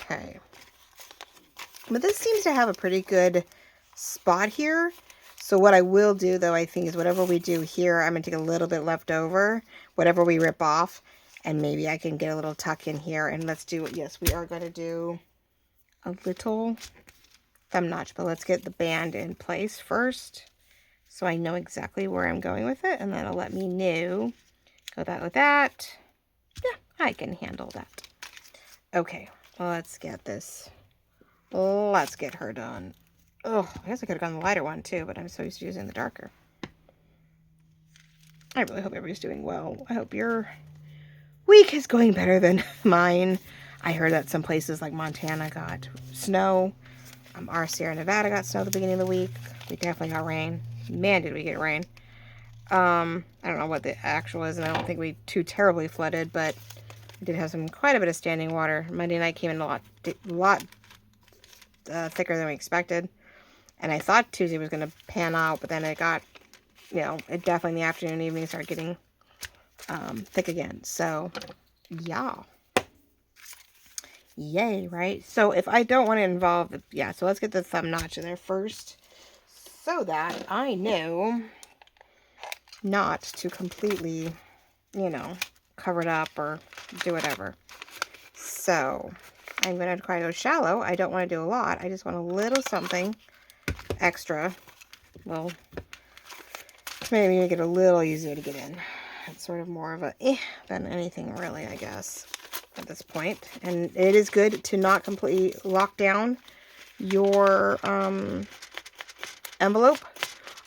Okay. But this seems to have a pretty good spot here. So what I will do, though, I think is whatever we do here, I'm going to take a little bit left over, whatever we rip off, and maybe I can get a little tuck in here. And let's do, yes, we are going to do a little thumb notch, but let's get the band in place first so I know exactly where I'm going with it, and that'll let me know. Go that with that. Yeah, I can handle that. Okay, well, let's get this. Let's get her done. Oh, I guess I could have gone the lighter one too, but I'm so used to using the darker. I really hope everybody's doing well. I hope your week is going better than mine. I heard that some places like Montana got snow. Our Sierra Nevada got snow at the beginning of the week. We definitely got rain. Man, did we get rain. I don't know what the actual is, and I don't think we too terribly flooded, but we did have quite a bit of standing water. Monday night came in a lot thicker than we expected. And I thought Tuesday was going to pan out, but then it got, you know, it definitely in the afternoon and evening started getting thick again. So, yeah. Yay, right? So if I don't want to involve the, yeah, so let's get the thumb notch in there first so that I know not to completely, you know, cover it up or do whatever. So I'm going to try to go shallow. I don't want to do a lot. I just want a little something extra. Well, maybe make it a little easier to get in. It's sort of more of a than anything really, I guess, at this point. And it is good to not completely lock down your envelope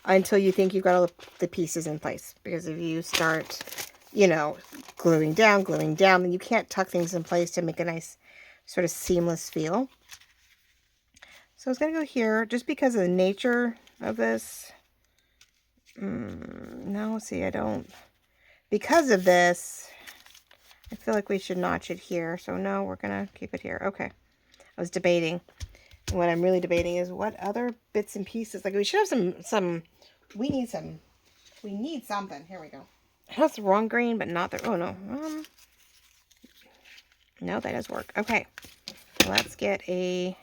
until you think you've got all the pieces in place. Because if you start, you know, gluing down, then you can't tuck things in place to make a nice sort of seamless feel. So I was going to go here just because of the nature of this. No, see, I don't. Because of this, I feel like we should notch it here. So no, we're going to keep it here. Okay. I was debating. And what I'm really debating is what other bits and pieces. Like we should have we need something. Here we go. That's the wrong green, but not the, oh no. No, that does work. Okay. Let's get a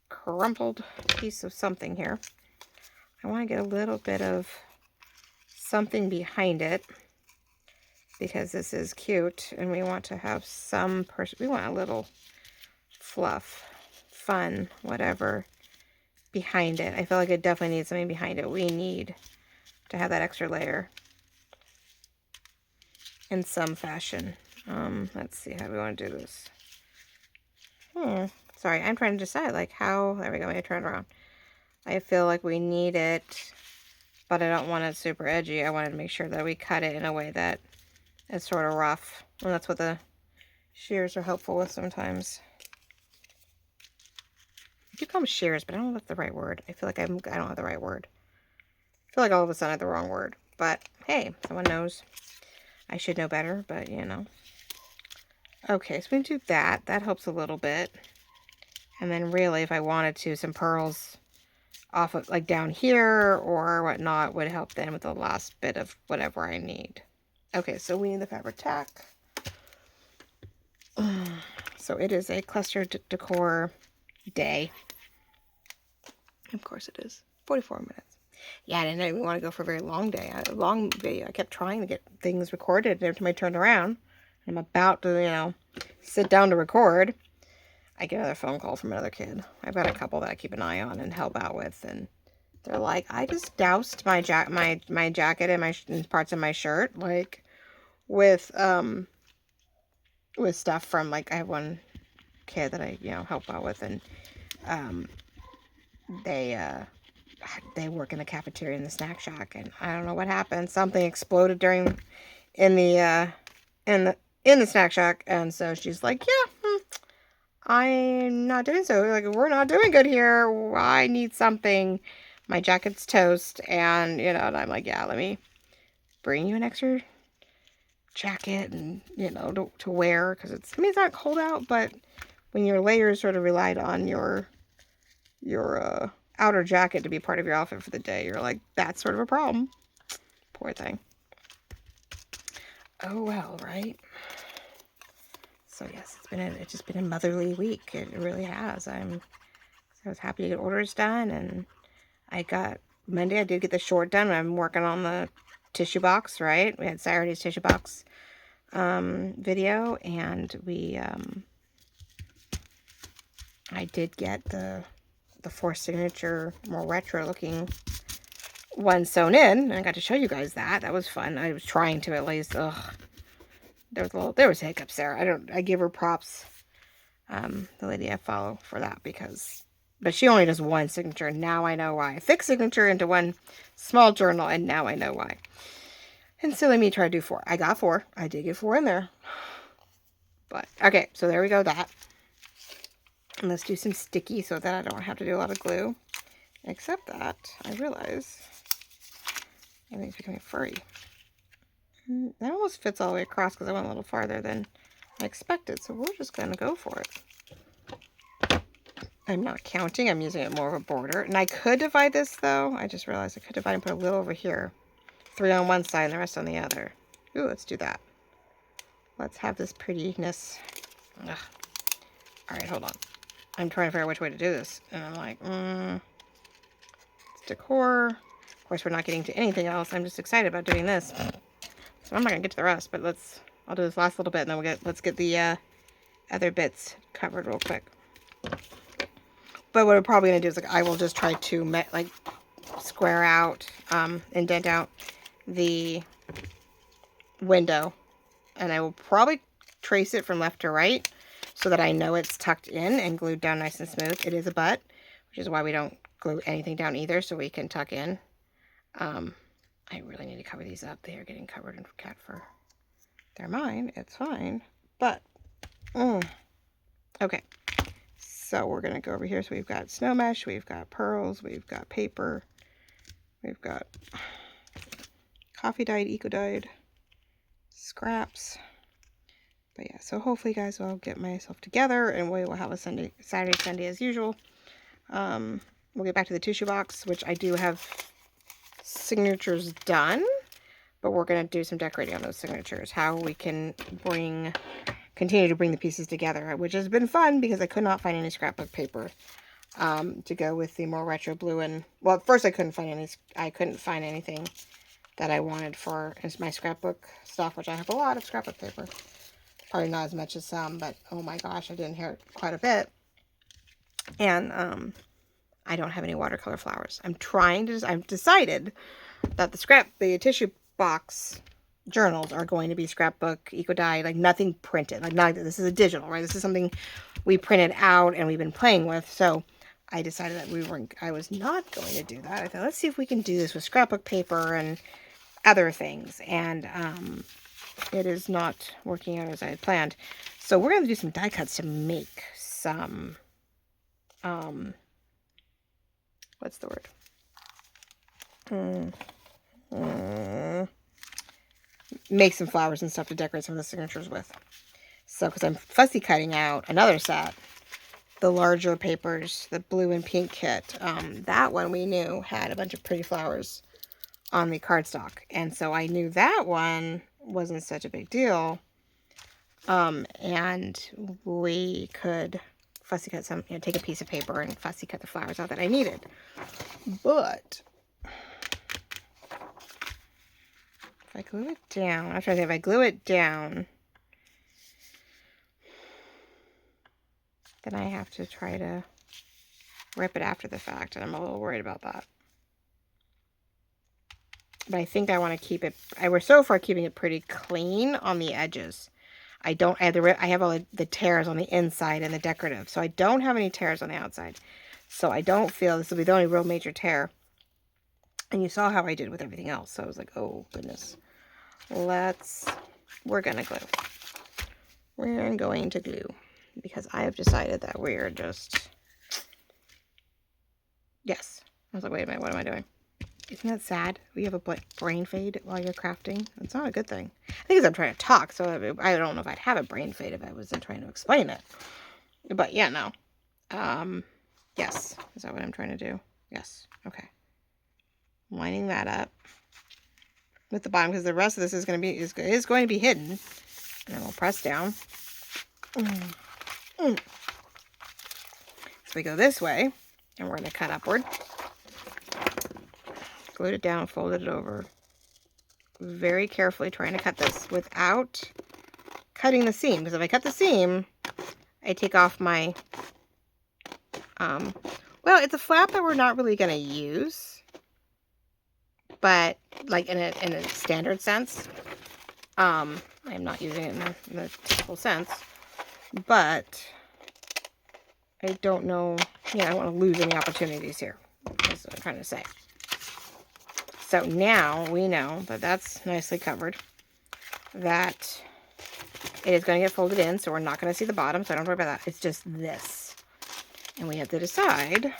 crumpled piece of something here. I want to get a little bit of something behind it because this is cute and we want to have some we want a little fluff, fun, whatever behind it. I feel like it definitely needs something behind it. We need to have that extra layer in some fashion. Let's see, how do we want to do this? Sorry, I'm trying to decide like how, there we go, I'm going to turn it around. I feel like we need it, but I don't want it super edgy. I wanted to make sure that we cut it in a way that is sort of rough. And that's what the shears are helpful with sometimes. I keep calling them shears, but I don't know if that's the right word. I feel like I don't have the right word. I feel like all of a sudden I have the wrong word. But hey, someone knows. I should know better, but you know. Okay, so we do that. That helps a little bit. And then really, if I wanted to, some pearls off of like down here or whatnot would help then with the last bit of whatever I need. Okay, so we need the fabric tack. So it is a cluster decor day. Of course it is. 44 minutes. Yeah, I didn't even want to go for a very long day. A long video. I kept trying to get things recorded. And every time I turned around, I'm about to, sit down to record, I get another phone call from another kid. I've got a couple that I keep an eye on and help out with, and they're like, I just doused my jacket and parts of my shirt, like, with stuff from, like, I have one kid that I, help out with, and they work in the cafeteria in the snack shack, and I don't know what happened. Something exploded in the snack shack, and so she's like, yeah, I'm not doing so. Like, we're not doing good here. I need something. My jacket's toast, and and I'm like, yeah, let me bring you an extra jacket, and to wear, because it's not cold out, but when your layers sort of relied on your outer jacket to be part of your outfit for the day, you're like, that's sort of a problem. Poor thing. Oh well, right? So yes, it's just been a motherly week. It really has. I was happy to get orders done, and Monday I did get the short done. I'm working on the tissue box, right? We had Saturday's tissue box video, and I did get the 4 signature, more retro looking one sewn in, and I got to show you guys that. That was fun. I was trying to, at least. Ugh. There was hiccups there. I give her props, the lady I follow, for that, but she only does 1 signature. Now I know why. A thick signature into 1 small journal, and now I know why. And so let me try to do 4. I got 4. I did get 4 in there. But, okay, so there we go, that. And let's do some sticky so that I don't have to do a lot of glue. Except that I realize everything's becoming furry. That almost fits all the way across because I went a little farther than I expected. So we're just going to go for it. I'm not counting. I'm using it more of a border. And I could divide this, though. I just realized I could divide and put a little over here. 3 on one side and the rest on the other. Ooh, let's do that. Let's have this prettiness. Ugh. All right, hold on. I'm trying to figure out which way to do this. And I'm like, it's decor. Of course, we're not getting to anything else. I'm just excited about doing this. So I'm not going to get to the rest, but I'll do this last little bit, and then let's get the other bits covered real quick. But what we're probably going to do is, I will just try to, square out, indent out the window. And I will probably trace it from left to right so that I know it's tucked in and glued down nice and smooth. It is a butt, which is why we don't glue anything down either, so we can tuck in. I really need to cover these up. They are getting covered in cat fur. They're mine. It's fine. But, okay. So we're going to go over here. So we've got snow mesh. We've got pearls. We've got paper. We've got coffee dyed, eco dyed, scraps. But yeah, so hopefully, guys, I'll get myself together and we will have a Saturday, Sunday as usual. We'll get back to the tissue box, which I do have signatures done, but we're going to do some decorating on those signatures. How we can continue to bring the pieces together, which has been fun because I could not find any scrapbook paper to go with the more retro blue. And well, at first I couldn't find anything that I wanted for my scrapbook stuff, which I have a lot of scrapbook paper. Probably not as much as some, but oh my gosh, I did inherit quite a bit. And I don't have any watercolor flowers. I've decided that the tissue box journals are going to be scrapbook, eco dye, like nothing printed. Like this is a digital, right? This is something we printed out and we've been playing with. So I decided that I was not going to do that. I thought, let's see if we can do this with scrapbook paper and other things. And it is not working out as I had planned. So we're going to do some die cuts to make some, what's the word? Make some flowers and stuff to decorate some of the signatures with. So, because I'm fussy cutting out another set, the larger papers, the blue and pink kit. That one we knew had a bunch of pretty flowers on the cardstock. And so I knew that one wasn't such a big deal. And we could fussy cut some, you know, take a piece of paper and fussy cut the flowers out that I needed. But if I glue it down, I'm trying to think, if I glue it down, then I have to try to rip it after the fact, and I'm a little worried about that. But I think I want to keep it, we're so far keeping it pretty clean on the edges. I have all the tears on the inside and the decorative, so I don't have any tears on the outside. So I don't feel this will be the only real major tear. And you saw how I did with everything else, so I was like, oh goodness. We're gonna glue. We're going to glue, because I have decided that we're just, yes. I was like, wait a minute, what am I doing? Isn't that sad? We have a brain fade while you're crafting. It's not a good thing. I think I'm trying to talk, so I don't know if I'd have a brain fade if I wasn't trying to explain it. But yeah, no. Yes. Is that what I'm trying to do? Yes. Okay. Lining that up with the bottom, because the rest of this is going to be hidden. And then we'll press down. So we go this way, and we're going to cut upward. Glued it down, folded it over. Very carefully trying to cut this without cutting the seam, because if I cut the seam, I take off my, well, it's a flap that we're not really going to use, but like in a standard sense. I'm not using it in the typical sense, but I don't know, I don't want to lose any opportunities here. That's what I'm trying to say. So now we know that that's nicely covered, that it is going to get folded in, so we're not going to see the bottom, so I don't worry about that. It's just this. And we have to decide.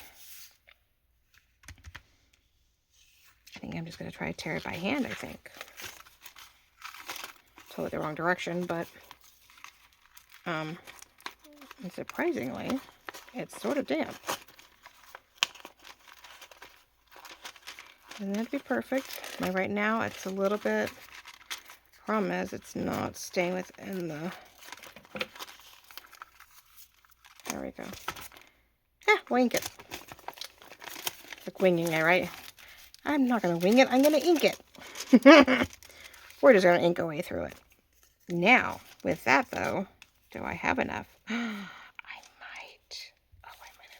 I think I'm just going to try to tear it by hand, I think. Totally the wrong direction, but and surprisingly, it's sort of damp. Doesn't have to be perfect. Right now, it's a little bit, problem is it's not staying within the, there we go. Wing it. Like winging it, right? I'm not going to wing it. I'm going to ink it. We're just going to ink our way through it. Now, with that though, do I have enough? I might. Oh, I might.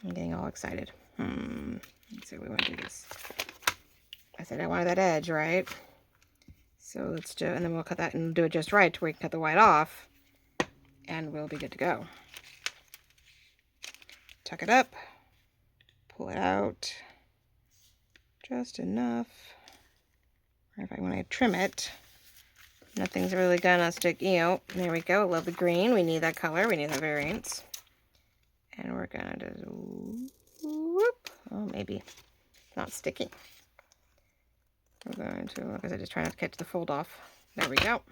I'm getting all excited. Let's see, we want to do this. I said I wanted that edge, right? So let's do it, and then we'll cut that and do it just right to where we can cut the white off, and we'll be good to go. Tuck it up, pull it out, just enough. Or if I want to trim it, nothing's really gonna stick out. There we go. Love the green. We need that color. We need that variance. And we're gonna just whoop. Oh, maybe not sticking. We're going to, because I just try not to catch the fold off. There we go.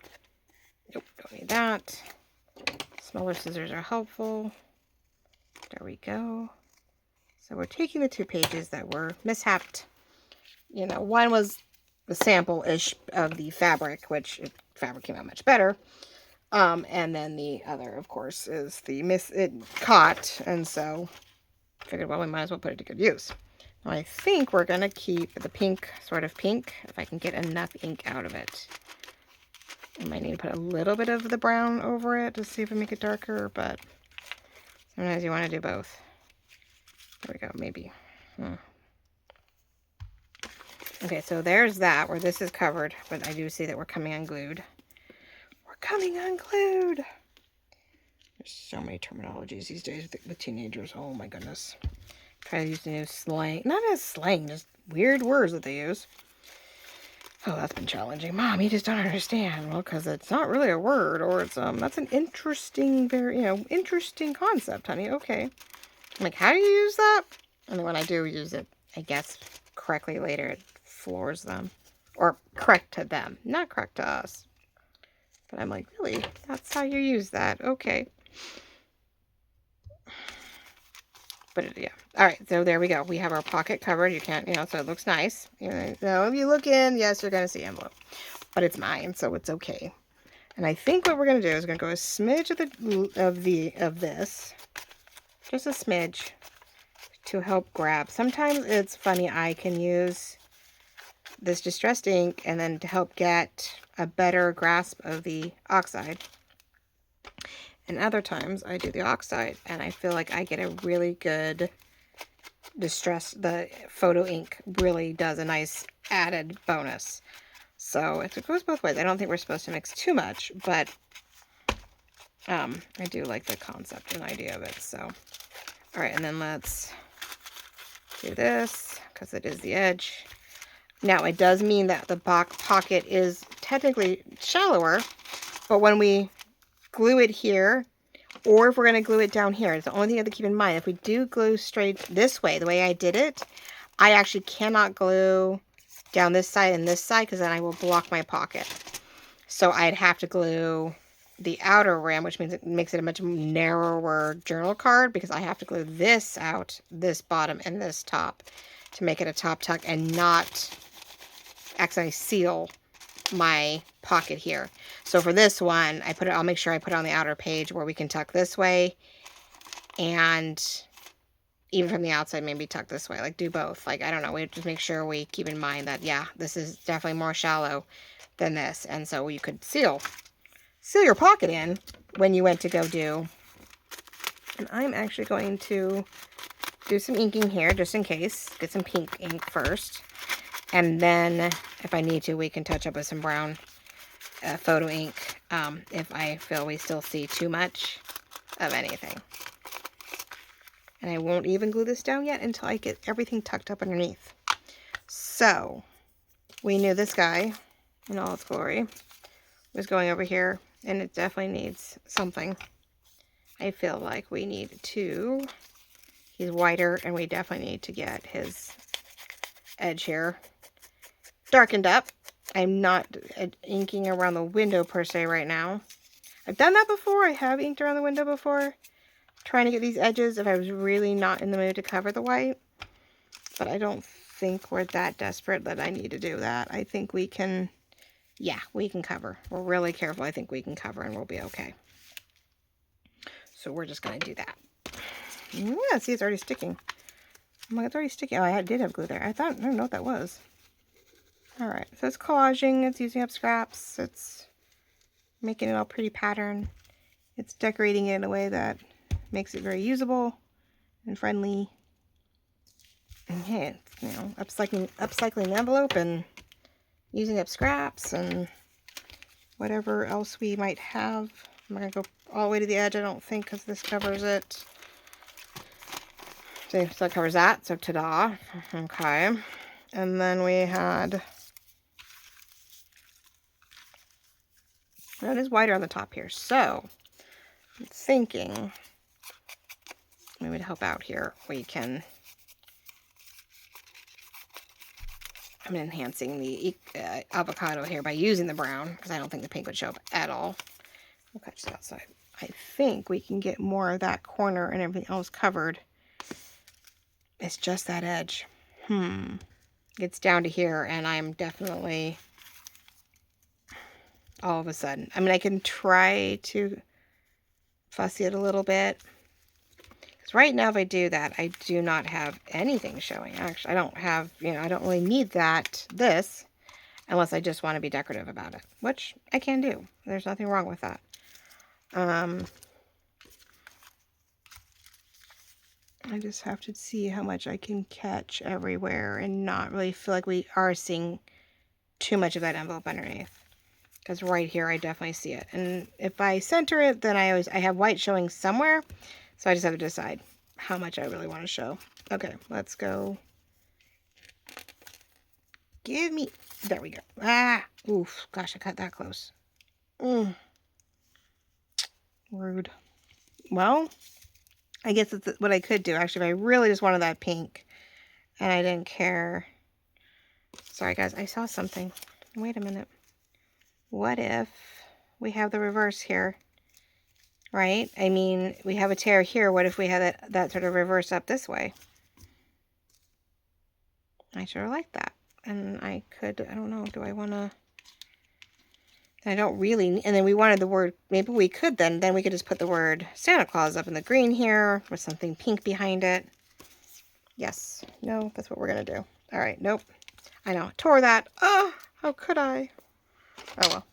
Nope, don't need that. Smaller scissors are helpful. There we go. So we're taking the 2 pages that were mishapped. One was the sample-ish of the fabric, which fabric came out much better. And then the other, of course, is the it caught, and so I figured, well, we might as well put it to good use. Now I think we're going to keep the pink, sort of pink, if I can get enough ink out of it. I might need to put a little bit of the brown over it to see if we make it darker, but sometimes you want to do both. There we go, maybe. Okay, so there's that, where this is covered, but I do see that we're coming unglued. We're coming unglued! There's so many terminologies these days with teenagers. Oh my goodness. Try to use new slang. Not as slang, just weird words that they use. Oh, that's been challenging. Mom, you just don't understand. Well, because it's not really a word, or it's, that's an interesting, interesting concept, honey. Okay. I'm like, how do you use that? And then when I do use it, I guess, correctly later, it floors them. Or correct to them, not correct to us. But I'm like, really? That's how you use that? Okay. But yeah. All right, so there we go. We have our pocket covered. You can't, so it looks nice. So if you look in, yes, you're going to see envelope. But it's mine, so it's okay. And I think what we're going to do is we're going to go a smidge of this. Just a smidge to help grab. Sometimes it's funny, I can use this distressed ink and then to help get a better grasp of the oxide. And other times I do the oxide and I feel like I get a really good distress. The photo ink really does a nice added bonus. So it goes both ways. I don't think we're supposed to mix too much, but I do like the concept and idea of it. So, all right, and then let's do this because it is the edge. Now, it does mean that the pocket is technically shallower, but when we glue it here, or if we're going to glue it down here, it's the only thing you have to keep in mind. If we do glue straight this way, the way I did it, I actually cannot glue down this side and this side because then I will block my pocket. So I'd have to glue the outer rim, which means it makes it a much narrower journal card because I have to glue this out, this bottom and this top to make it a top tuck and not accidentally seal my pocket here. So for this one, I'll make sure I put it on the outer page where we can tuck this way, and even from the outside, maybe tuck this way, like do both. Like, I don't know, we just make sure we keep in mind that, yeah, this is definitely more shallow than this. And so you could seal your pocket in when you went to go do. And I'm actually going to do some inking here just in case. Get some pink ink first. And then if I need to, we can touch up with some brown photo ink if I feel we still see too much of anything. And I won't even glue this down yet until I get everything tucked up underneath. So we knew this guy in all its glory was going over here, and it definitely needs something. I feel like we need to, he's wider, and we definitely need to get his edge here darkened up. I'm not inking around the window per se right now. I've done that before. I have inked around the window before, trying to get these edges if I was really not in the mood to cover the white. But I don't think we're that desperate that I need to do that. I think we can, yeah, we can cover. We're really careful. I think we can cover and we'll be okay. So we're just going to do that. Yeah, see, it's already sticking. I'm like, it's already sticking. Oh, I did have glue there. I don't know what that was. All right, so it's collaging, it's using up scraps, it's making it all pretty pattern. It's decorating it in a way that makes it very usable and friendly. And hey, it's, upcycling the envelope and using up scraps and whatever else we might have. I'm not gonna go all the way to the edge, I don't think, because this covers it. So that covers that, so ta-da. Okay, and then we had, well, it is wider on the top here, so I'm thinking maybe to help out here, we can, I'm enhancing the avocado here by using the brown, because I don't think the pink would show up at all. We'll catch the outside. I think we can get more of that corner and everything else covered. It's just that edge. It's down to here, and I'm definitely, all of a sudden, I mean, I can try to fussy it a little bit. Because right now, if I do that, I do not have anything showing. Actually, I don't have, I don't really need this, unless I just want to be decorative about it, which I can do. There's nothing wrong with that. I just have to see how much I can catch everywhere and not really feel like we are seeing too much of that envelope underneath. Because right here, I definitely see it. And if I center it, then I have white showing somewhere. So I just have to decide how much I really want to show. Okay, let's go. Give me, there we go. Ah, oof, gosh, I cut that close. Rude. Well, I guess that's what I could do. Actually, if I really just wanted that pink and I didn't care. Sorry, guys, I saw something. Wait a minute. What if we have the reverse here? right? I mean, we have a tear here. What if we had that sort of reverse up this way? I sort of like that. And I don't know, do I want to... I don't really, and then we wanted the word, maybe we could then we could just put the word Santa Claus up in the green here with something pink behind it. Yes, no, that's what we're going to do. All right, nope. I know, tore that. Oh, how could I? Oh, well.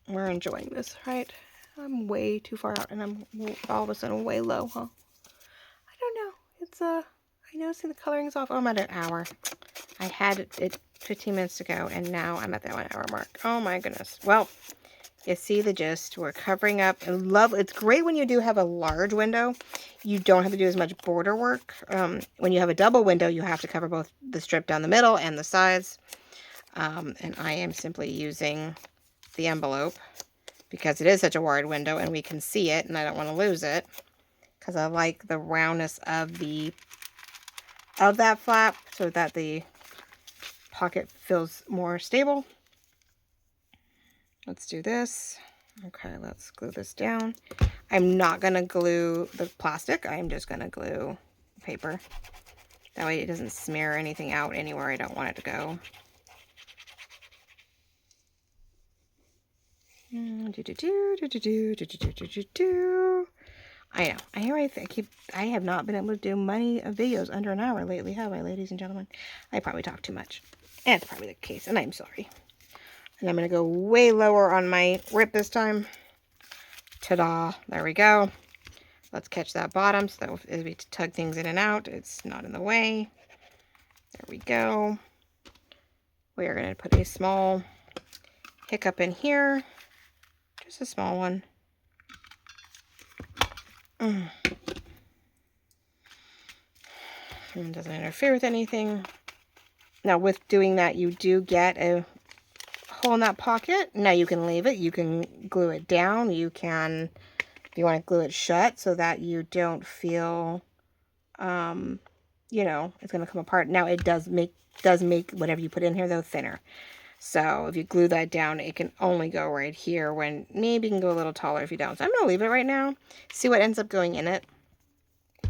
We're enjoying this, right? I'm way too far out, and I'm all of a sudden way low, huh? I don't know. It's, I noticing the coloring's off. Oh, I'm at an hour. I had it 15 minutes ago, and now I'm at the 1 hour mark. Oh, my goodness. Well, you see the gist. We're covering up. And it's great when you do have a large window. You don't have to do as much border work. When you have a double window, you have to cover both the strip down the middle and the sides. And I am simply using the envelope because it is such a wide window and we can see it, and I don't want to lose it because I like the roundness of that flap so that the pocket feels more stable. Let's do this. Okay, let's glue this down. I'm not going to glue the plastic. I'm just going to glue paper. That way it doesn't smear anything out anywhere I don't want it to go. I know. I have not been able to do many videos under an hour lately, have I, ladies and gentlemen? I probably talk too much. And it's probably the case, and I'm sorry. And I'm going to go way lower on my rip this time. Ta-da. There we go. Let's catch that bottom so that as we tug things in and out, it's not in the way. There we go. We are going to put a small hiccup in here. Just a small one. And it doesn't interfere with anything. Now with doing that, you do get a hole in that pocket. Now you can leave it. You can glue it down. You can, if you want to glue it shut so that you don't feel, you know, it's going to come apart. Now it does make whatever you put in here though thinner. So if you glue that down, it can only go right here, when maybe you can go a little taller if you don't. So I'm going to leave it right now, see what ends up going in it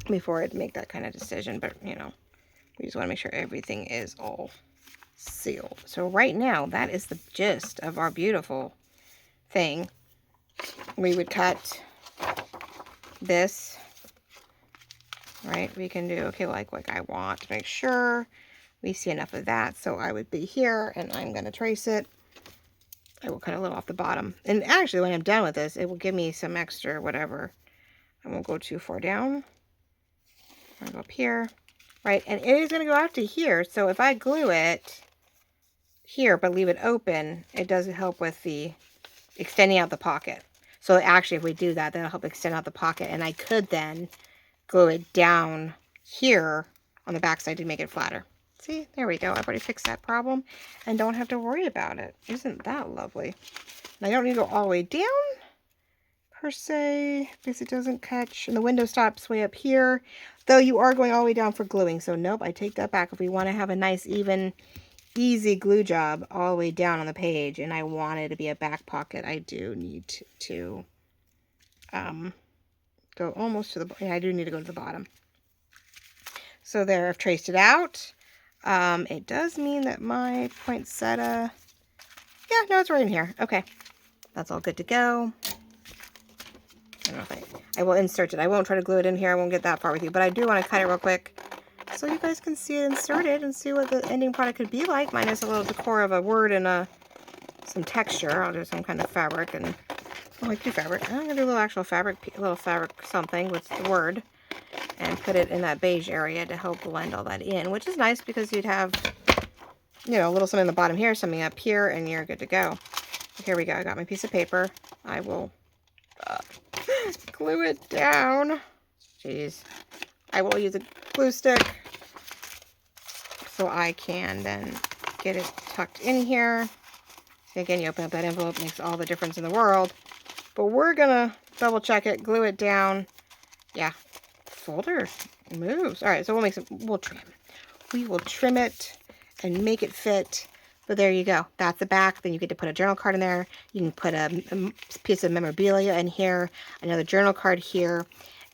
before I make that kind of decision. But, you know, we just want to make sure everything is all sealed. So right now, that is the gist of our beautiful thing. We would cut this, right? We can do, okay, like I want to make sure we see enough of that. So I would be here, and I'm going to trace it. I will cut a little off the bottom. And actually, when I'm done with this, it will give me some extra whatever. I won't go too far down. I'll go up here, right? And it is going to go out to here. So if I glue it here, but leave it open, it does help with the extending out the pocket. So actually, if we do that, that'll help extend out the pocket. And I could then glue it down here on the back side to make it flatter. See, there we go. I've already fixed that problem and don't have to worry about it. Isn't that lovely? And I don't need to go all the way down, per se, because it doesn't catch. And the window stops way up here, though you are going all the way down for gluing. So nope, I take that back. If we want to have a nice, even, easy glue job all the way down on the page, and I want it to be a back pocket, I do need to go almost to the, yeah, I do need to go to the bottom. So there, I've traced it out. It does mean that my poinsettia, yeah, no, it's right in here. Okay, that's all good to go. I don't know if I will insert it. I won't try to glue it in here. I won't get that far with you, but I do want to cut it real quick so you guys can see it inserted and see what the ending product could be like, minus a little decor of a word and some texture. I'll do some kind of fabric, and oh, I do fabric. I'm gonna do a little actual fabric, a little fabric something with the word, and put it in that beige area to help blend all that in, which is nice because you'd have, you know, a little something in the bottom here, something up here, and you're good to go. Here we go. I got my piece of paper. I will glue it down. Jeez. I will use a glue stick so I can then get it tucked in here. So again, you open up that envelope, makes all the difference in the world. But we're gonna double check it, glue it down. Yeah, folder moves. All right, so we'll trim. We will trim it and make it fit But there you go. That's the back. Then you get to put a journal card in there. You can put a piece of memorabilia in here, another journal card here.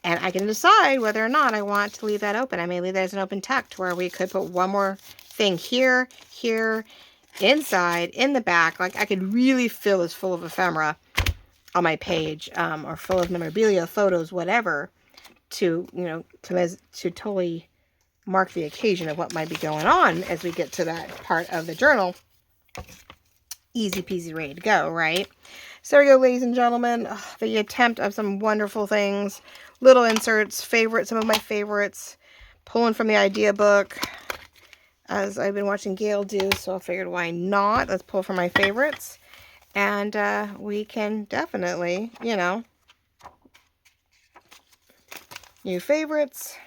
And I can decide whether or not I want to leave that open. I may leave that as an open tuck to where we could put one more thing here, here, inside, in the back. Like I could really fill this full of ephemera on my page, or full of memorabilia, photos, whatever, to, you know, to totally mark the occasion of what might be going on as we get to that part of the journal. Easy peasy, ready to go, right? So there we go, ladies and gentlemen. The attempt of some wonderful things. Little inserts, some of my favorites. Pulling from the idea book, as I've been watching Gail do, so I figured why not? Let's pull from my favorites. And we can definitely, you know, new favorites,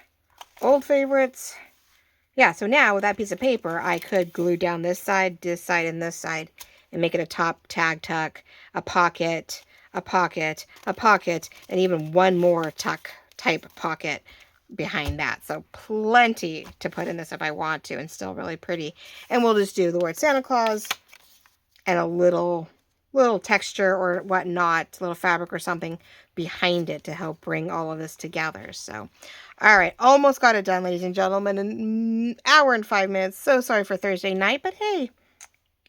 old favorites. Yeah, so now with that piece of paper, I could glue down this side, and this side, and make it a top tag tuck, a pocket, a pocket, a pocket, and even one more tuck type pocket behind that. So plenty to put in this if I want to, and still really pretty. And we'll just do the word Santa Claus and a little texture or whatnot, little fabric or something behind it to help bring all of this together. So, all right, almost got it done, ladies and gentlemen, in an hour and 5 minutes. So sorry for Thursday night, but hey,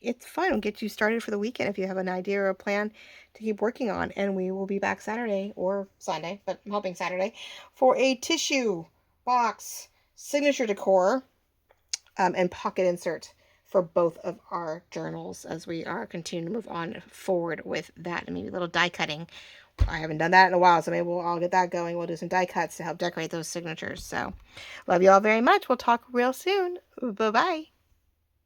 it's fun. It'll get you started for the weekend if you have an idea or a plan to keep working on. And we will be back Saturday or Sunday, but I'm hoping Saturday, for a tissue box signature decor and pocket insert for both of our journals as we are continuing to move on forward with that, and maybe a little die cutting. I haven't done that in a while, so maybe I'll get that going. We'll do some die cuts to help decorate those signatures. So love you all very much. We'll talk real soon. Bye-bye.